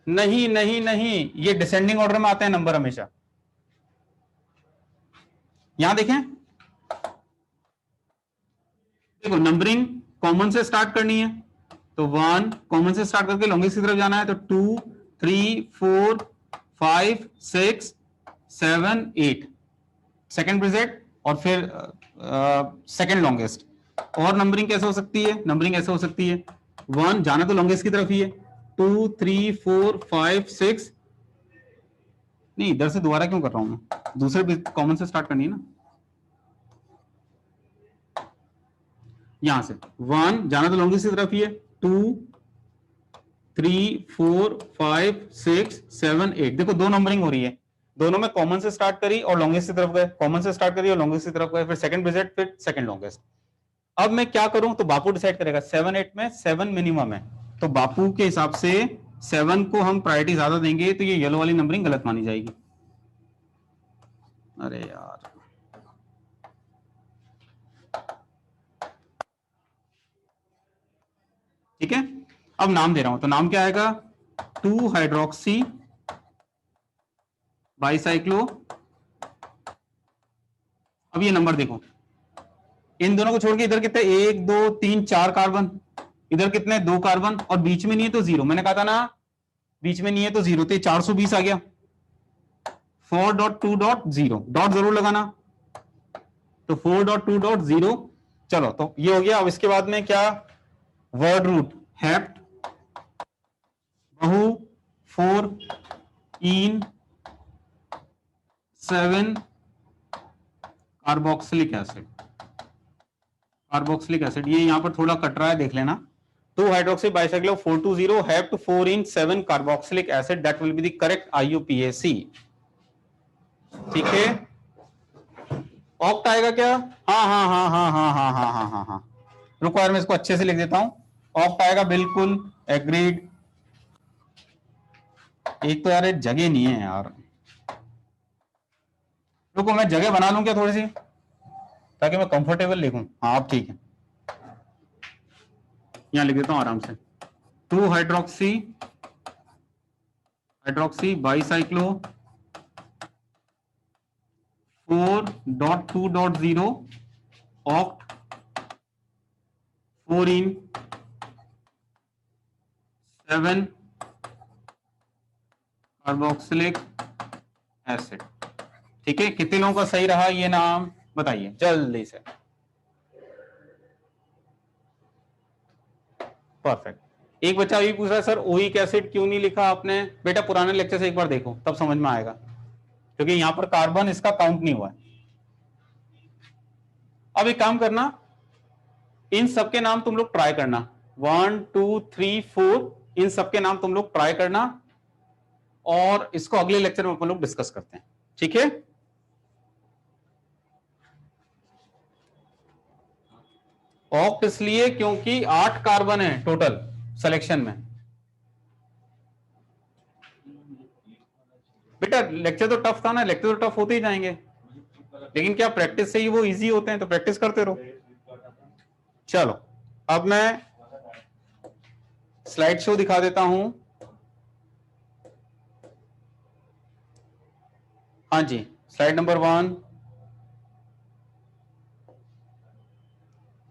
नहीं नहीं नहीं, ये डिसेंडिंग ऑर्डर में आते हैं नंबर हमेशा। यहां देखें, देखो नंबरिंग कॉमन से स्टार्ट करनी है, तो 1 कॉमन से स्टार्ट करके लॉन्गेस्ट की तरफ जाना है, तो 2 3 4 5 6 7 8 सेकेंड ब्रेजेट और फिर सेकेंड लॉन्गेस्ट। और नंबरिंग कैसे हो सकती है? नंबरिंग ऐसे हो सकती है, 1 जाना तो लॉन्गेस्ट की तरफ ही है, 2 3 4 5 6, नहीं इधर से दोबारा क्यों कर रहा हूं मैं, दूसरे कॉमन से स्टार्ट करनी है ना, यहां से 1 जाना तो लॉन्गेस्ट की तरफ ही है, 2 3 4 5 6 7 8, देखो दो नंबरिंग हो रही है, दोनों में कॉमन से स्टार्ट करी और लॉन्गेस्ट की तरफ गए, कॉमन से स्टार्ट करी और लॉन्गेस्ट की तरफ गए, फिर सेकंड ब्रेजेट फिर सेकंड लॉन्गेस्ट। अब मैं क्या करूं, तो बापू डिसाइड करेगा, 7 8 में 7 मिनिमम है, तो बापू के हिसाब से 7 को हम प्रायोरिटी ज्यादा देंगे, तो ये येलो वाली नंबरिंग गलत मानी जाएगी। अरे यार, ठीक है, अब नाम दे रहा हूं, तो नाम क्या आएगा, 2 हाइड्रोक्सी बाइसाइक्लो। अब ये नंबर देखो, इन दोनों को छोड़ के इधर कितने, 1 2 3 4 कार्बन, इधर कितने 2 कार्बन, और बीच में नहीं है तो 0, मैंने कहा था ना बीच में नहीं है तो 0, तो 420 आ गया। 4.2.0 डॉट जरूर लगाना, तो 4.2.0, चलो तो ये हो गया। अब इसके बाद में क्या, वर्ड रूट हेप्ट बहु 4 इन 7 कार्बोक्सिलिक एसिड, कार्बोक्सिलिक एसिड, ये यहां पर थोड़ा कट रहा है, देख लेना, 2 hydroxy bicyclo 420 hept 4 in 7 carboxylic acid, that will be the correct IUPAC। ठीक है, ऑक्ट आएगा क्या, हाँ हाँ हाँ हाँ हाँ हाँ हाँ हाँ हाँ हाँ, रुको यार मैं इसको अच्छे से लिख देता हूं, ऑक्ट आएगा बिल्कुल, एग्रीड। एक तो यार एक जगह नहीं है यार, रुको मैं जगह बना लूं क्या थोड़ी सी, ताकि मैं कंफर्टेबल लिखूं। हाँ अब ठीक है, यहां लिख देता हूं आराम से, 2 हाइड्रोक्सी बाइसाइक्लो 4.2.0 ऑक्ट 4 इन 7 कार्बोक्सिलिक एसिड। ठीक है, कितने लोगों का सही रहा ये नाम बताइए जल्दी से। परफेक्ट। एक बच्चा भी पूछ रहा है सर ओइक एसिड क्यों नहीं लिखा आपने, बेटा पुराने लेक्चर से एक बार देखो तब समझ में आएगा, क्योंकि यहां पर कार्बन इसका काउंट नहीं हुआ है। अब एक काम करना, इन सबके नाम तुम लोग ट्राई करना, 1 2 3 4, इन सबके नाम तुम लोग ट्राई करना, और इसको अगले लेक्चर में अपन लोग डिस्कस करते हैं। ठीक है, ऑक्ट इसलिए क्योंकि 8 कार्बन है टोटल सिलेक्शन में। बेटा लेक्चर तो टफ था ना, लेक्चर तो टफ होते ही जाएंगे, लेकिन क्या प्रैक्टिस से ही वो इजी होते हैं, तो प्रैक्टिस करते रहो। चलो अब मैं स्लाइड शो दिखा देता हूं। हाँ जी, स्लाइड नंबर 1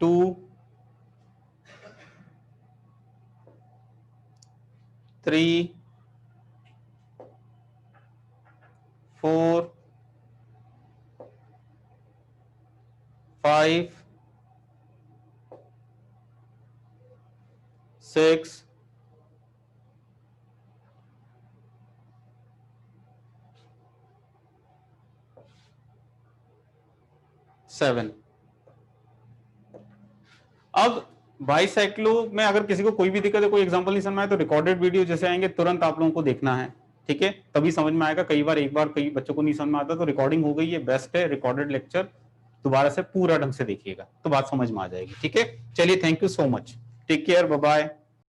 2 3 4 5 6 7। अब बाइसाइक्लो में अगर किसी को कोई भी दिक्कत है, कोई एग्जांपल नहीं समझ में आए, तो रिकॉर्डेड वीडियो जैसे आएंगे तुरंत आप लोगों को देखना है। ठीक है, तभी समझ में आएगा। कई बार कई बच्चों को नहीं समझ में आता, तो रिकॉर्डिंग हो गई है, बेस्ट है, रिकॉर्डेड लेक्चर दोबारा से पूरा ढंग से देखिएगा तो बात समझ में आ जाएगी। ठीक है, चलिए thank you so much, take care, bye bye.